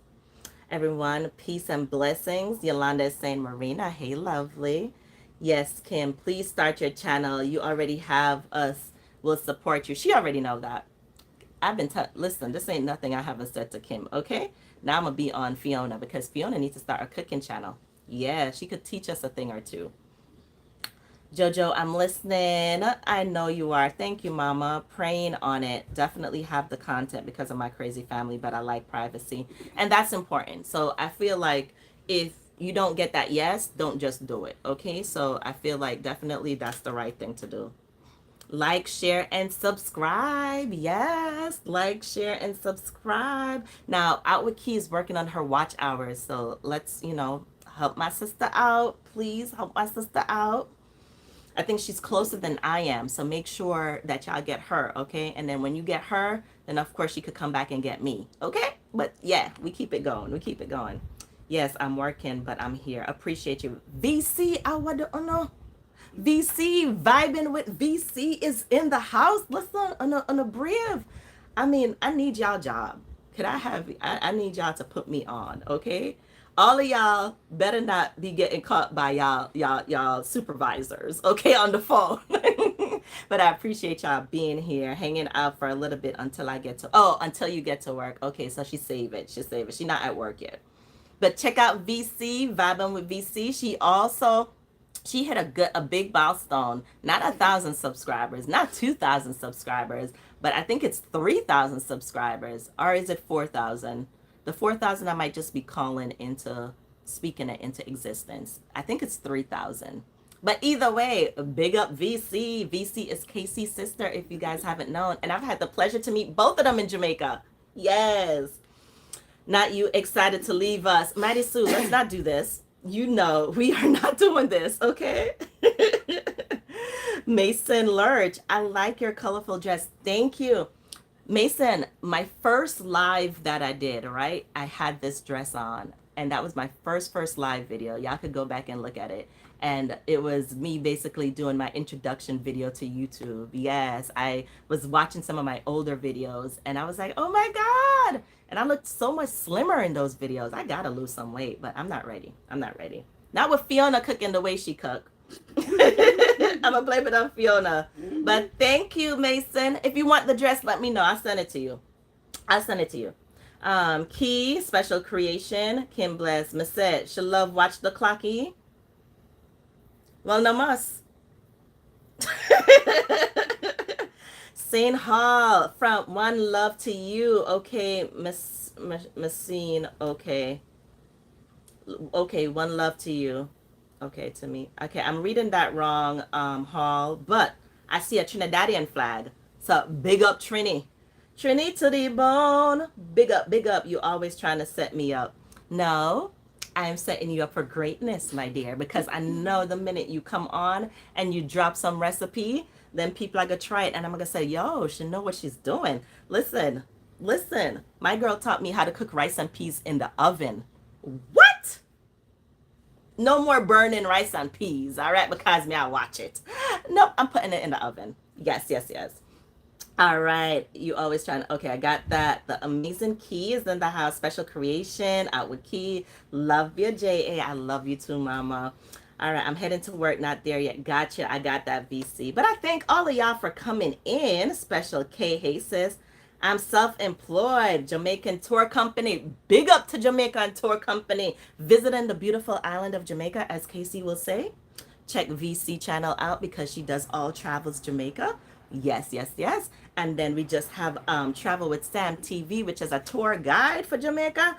Everyone, peace and blessings. Yolanda is saying, Marina, hey, lovely. Yes, Kim, please start your channel. You already have us. We'll support you. She already know that. I've been listen, this ain't nothing I haven't said to Kim, okay? Now I'm gonna be on Fiona because Fiona needs to start a cooking channel. Yeah, she could teach us a thing or two. Jojo, I'm listening. I know you are. Thank you, Mama. Praying on it. Definitely have the content because of my crazy family, but I like privacy. And that's important. So I feel like if you don't get that yes, don't just do it. Okay? So I feel like definitely that's the right thing to do. Like, share, and subscribe. Yes, like, share, and subscribe. Now, Outward Key is working on her watch hours. So let's, help my sister out. Please help my sister out. I think she's closer than I am. So make sure that y'all get her, okay? And then when you get her, then of course she could come back and get me, okay? But yeah, we keep it going. We keep it going. Yes, I'm working, but I'm here. Appreciate you. VC, I want to know. VC, vibing with VC is in the house. Listen, on a brief. I mean, I need y'all job. Could I have, I need y'all to put me on, okay? All of y'all better not be getting caught by y'all supervisors, okay, on the phone. But I appreciate y'all being here, hanging out for a little bit until until you get to work. Okay, so she save it. She's not at work yet. But check out VC, vibing with VC. She hit a big milestone, not 1,000 subscribers, not 2,000 subscribers, but I think it's 3,000 subscribers, or is it 4,000? The 4,000 I might just be speaking it into existence. I think it's 3,000. But either way, big up VC. VC is Casey's sister, if you guys haven't known. And I've had the pleasure to meet both of them in Jamaica. Yes. Not you excited to leave us. Mighty Sue, let's not do this. We are not doing this, okay? Mason Lurch, I like your colorful dress. Thank you. Mason, my first live that I did, right? I had this dress on, and that was my first live video. Y'all could go back and look at it. And it was me basically doing my introduction video to YouTube. Yes, I was watching some of my older videos, and I was like, oh my God. And I looked so much slimmer in those videos. I gotta lose some weight, but I'm not ready. Not with Fiona cooking the way she cooked. I'm gonna blame it on Fiona. But thank you, Mason. If you want the dress, let me know. I'll send it to you. Key, special creation. Kim Bless. Maset, she love watch the clocky. Well, namas. Saint Hall, from one love to you. Okay, Messine. Okay, one love to you. Okay, to me. Okay, I'm reading that wrong, Hall, but I see a Trinidadian flag. So big up Trini. Trini to the bone. Big up. You always trying to set me up. No, I am setting you up for greatness, my dear, because I know the minute you come on and you drop some recipe, then people are going to try it. And I'm going to say, yo, she know what she's doing. Listen. My girl taught me how to cook rice and peas in the oven. What? No more burning rice and peas, all right? Because me, I watch it. Nope, I'm putting it in the oven. Yes. All right, you always trying to, okay, I got that. The amazing Key is in the house. Special creation, Outward Key. Love you, J.A. I love you too, Mama. All right, I'm heading to work, not there yet. Gotcha, I got that, VC. But I thank all of y'all for coming in. Special K, hey sis. I'm self-employed, Jamaican tour company. Big up to Jamaican tour company. Visiting the beautiful island of Jamaica, as Casey will say. Check VC channel out because she does all travels Jamaica. Yes. And then we just have Travel with Sam TV, which is a tour guide for Jamaica.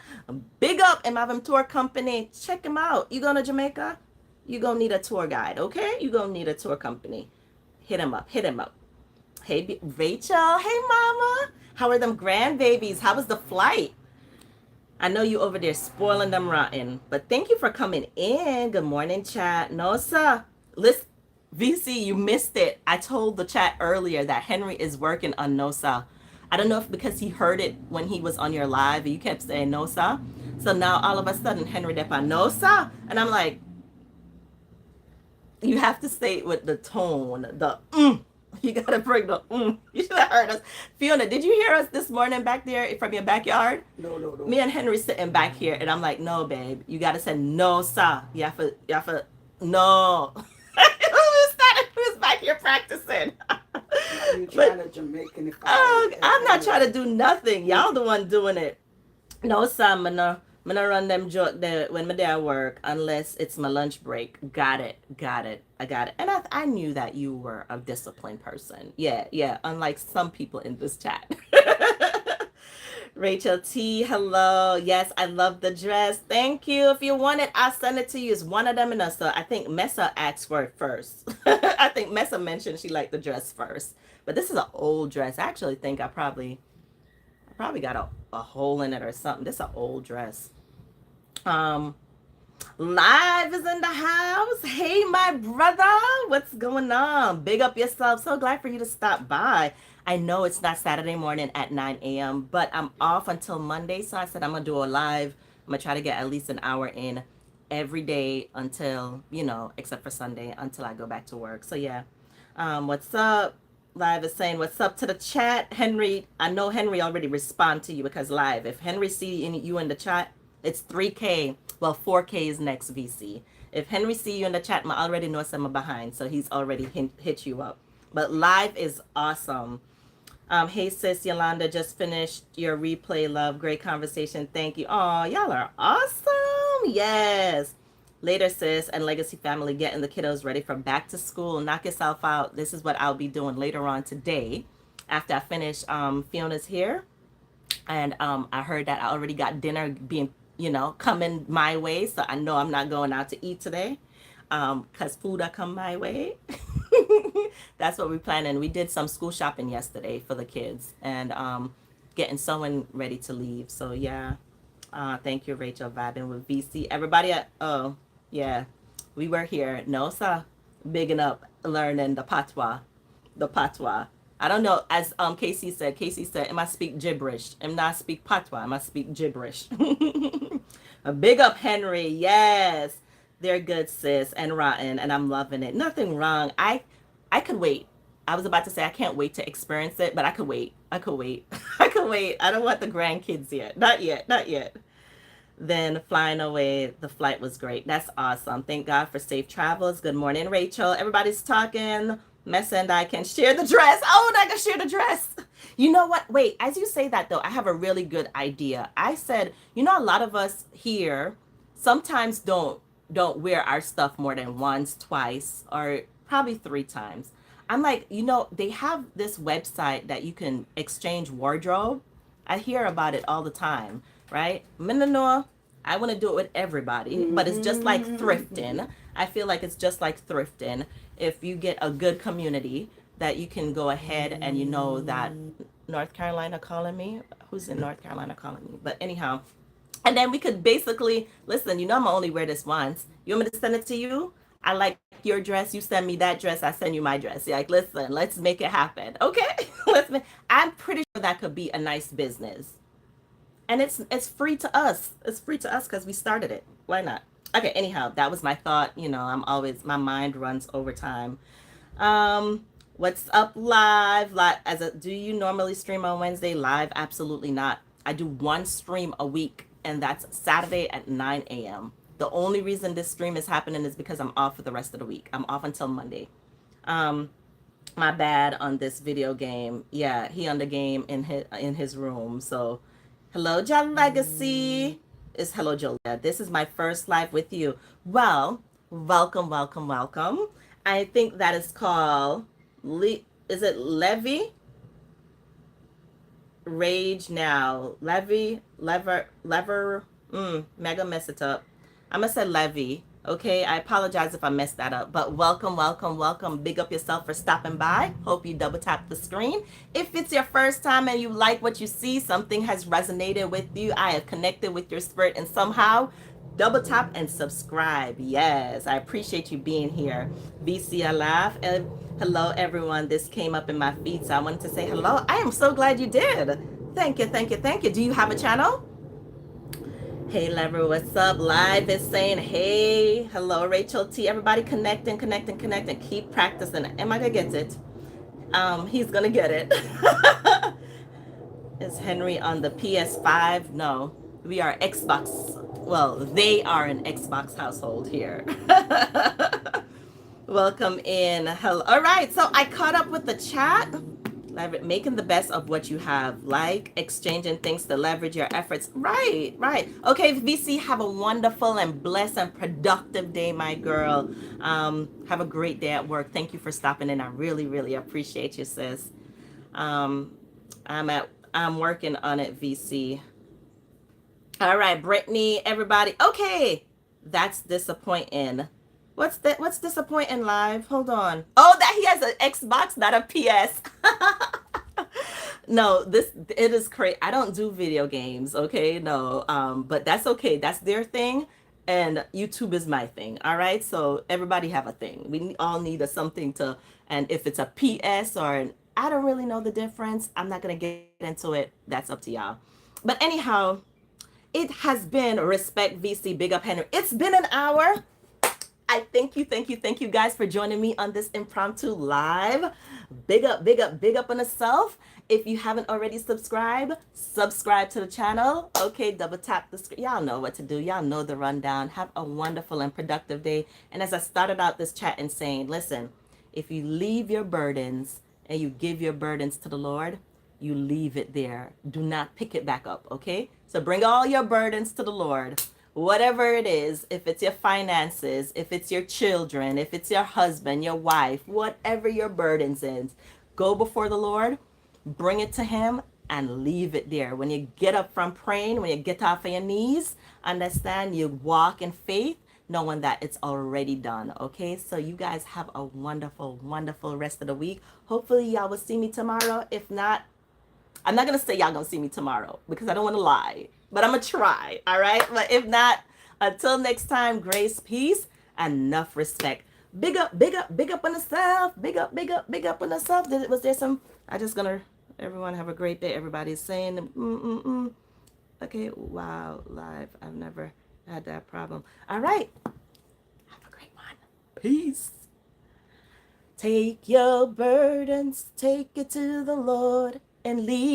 Big up MFM Tour Company. Check him out. You going to Jamaica? you gonna need a tour guide, okay? You gonna need a tour company. Hit him up. Hit him up. Hey, Rachel. Hey, Mama. How are them grandbabies? How was the flight? I know you over there spoiling them rotten, but thank you for coming in. Good morning, chat. No, sir. Listen, VC, you missed it. I told the chat earlier that Henry is working on NOSA. I don't know if because he heard it when he was on your live and you kept saying NOSA. So now all of a sudden Henry Depp on NOSA. And I'm like, you have to say it with the tone, the You gotta bring the You should have heard us. Fiona, did you hear us this morning back there from your backyard? No. Me and Henry sitting back here, and I'm like, no, babe, you gotta say no, sir. You have to, no. We was back here practicing. You trying to Jamaican if I'm not trying to do nothing. Y'all the one doing it. No, sir, I'm gonna run them joke there when my day at work unless it's my lunch break. Got it. I got it. And I knew that you were a disciplined person. Yeah. Unlike some people in this chat. Rachel T, hello. Yes, I love the dress. Thank you. If you want it, I'll send it to you. It's one of them and us. So I think Messa asked for it first. I think Messa mentioned she liked the dress first. But this is an old dress. I actually think I probably got a hole in it or something. This is an old dress. Live is in the house. Hey, my brother. What's going on? Big up yourself. So glad for you to stop by. I know it's not Saturday morning at 9 a.m., but I'm off until Monday. So I said I'm going to do a live. I'm going to try to get at least an hour in every day until, except for Sunday, until I go back to work. So yeah. What's up? Live is saying, what's up to the chat? Henry, I know Henry already respond to you because Live, if Henry see you in the chat, it's 3K. Well, 4K is next, VC. If Henry see you in the chat, I already know some behind, so he's already hit you up. But Live is awesome. Hey, sis, Yolanda, just finished your replay, love. Great conversation. Thank you. Oh, y'all are awesome. Yes. Later, sis, and Legacy family, getting the kiddos ready for back to school. Knock yourself out. This is what I'll be doing later on today after I finish Fiona's here. And I heard that I already got dinner being, coming my way. So I know I'm not going out to eat today because food will come my way. That's what we're planning. We did some school shopping yesterday for the kids and getting someone ready to leave. So, yeah. Thank you, Rachel, vibing with VC. Everybody, yeah, we were here. No, sir. Bigging up, learning the patois. The patois. I don't know, as Casey said, am I speak gibberish? Am not speak patois, am I speak gibberish? A big up, Henry. Yes. They're good, sis, and rotten, and I'm loving it. Nothing wrong. I could wait. I was about to say I can't wait to experience it, but I could wait. I could wait. I don't want the grandkids yet. Not yet. Then flying away, the flight was great. That's awesome. Thank God for safe travels. Good morning, Rachel. Everybody's talking. Messa and I can share the dress. Oh, I can share the dress. You know what? Wait, as you say that though, I have a really good idea. I said, a lot of us here sometimes don't wear our stuff more than once, twice, or probably 3 times. I'm like, they have this website that you can exchange wardrobe. I hear about it all the time, right? I want to do it with everybody, but it's just like thrifting. I feel like it's just like thrifting. If you get a good community that you can go ahead and that North Carolina calling me. Who's in North Carolina calling me? But anyhow, and then we could basically, listen, I'm going to only wear this once. You want me to send it to you? I like your dress. You send me that dress. I send you my dress. You're like, listen, let's make it happen. Okay? I'm pretty sure that could be a nice business. And it's free to us. It's free to us because we started it. Why not? Okay, anyhow, that was my thought. My mind runs over time. What's up, Live? Do you normally stream on Wednesday? Live? Absolutely not. I do one stream a week, and that's Saturday at 9 a.m. The only reason this stream is happening is because I'm off for the rest of the week. I'm off until Monday. My bad on this video game. Yeah, he on the game in his room. So, hello, John Legacy. It's hello, Julia. This is my first live with you. Well, welcome. I think that is called, is it Levy? Rage Now. Lever, mega mess it up. I'm going to say Levy. Okay, I apologize if I messed that up, but welcome, welcome, welcome. Big up yourself for stopping by. Hope you double tap the screen. If it's your first time and you like what you see, something has resonated with you, I have connected with your spirit, and somehow double tap and subscribe. Yes, I appreciate you being here. VC, I laugh. Hello, everyone. This came up in my feed, so I wanted to say hello. I am so glad you did. Thank you, thank you, thank you. Do you have a channel? Hey Lever, what's up? Live is saying hey. Hello, Rachel T. Everybody connecting, connecting, connecting. Keep practicing. Am I gonna get it? He's gonna get it. Is Henry on the PS5? No. We are Xbox. Well, they are an Xbox household here. Welcome in. Hello. All right, so I caught up with the chat. Making the best of what you have, like exchanging things to leverage your efforts. Right, right. Okay, VC, have a wonderful and blessed and productive day, my girl. Have a great day at work. Thank you for stopping in. I really, really appreciate you, sis. Um, I'm working on it, VC. All right, Brittany, everybody. Okay, that's disappointing. What's that? What's disappointing, live? Hold on. Oh, that he has an Xbox, not a PS. No, it is crazy. I don't do video games, okay? No, but that's okay. That's their thing, and YouTube is my thing. All right, so everybody have a thing. We all need something to, and if it's a PS or an, I don't really know the difference. I'm not gonna get into it. That's up to y'all. But anyhow, it has been respect VC. Big up Henry. It's been an hour. I thank you guys for joining me on this impromptu live. Big up, big up, big up on the self. If you haven't already subscribe to the channel. Okay, double tap the screen. Y'all know what to do. Y'all know the rundown. Have a wonderful and productive day. And as I started out this chat and saying, listen, if you leave your burdens and you give your burdens to the Lord, you leave it there. Do not pick it back up, okay? So bring all your burdens to the Lord. Whatever it is, if it's your finances, if it's your children, if it's your husband, your wife, whatever your burdens is, go before the Lord, bring it to him, and leave it there. When you get up from praying, when you get off of your knees, understand you walk in faith, knowing that it's already done. Okay, so you guys have a wonderful, wonderful rest of the week. Hopefully y'all will see me tomorrow. If not, I'm not gonna say y'all gonna see me tomorrow because I don't want to lie, but I'm gonna try. All right, but if not, until next time, grace, peace, and enough respect. Big up, big up, big up on the self. Big up, big up, big up on the self. Was there some? I just gonna. Everyone have a great day. Everybody's saying. Okay, wow, live. I've never had that problem. All right, have a great one. Peace. Take your burdens, take it to the Lord, and leave.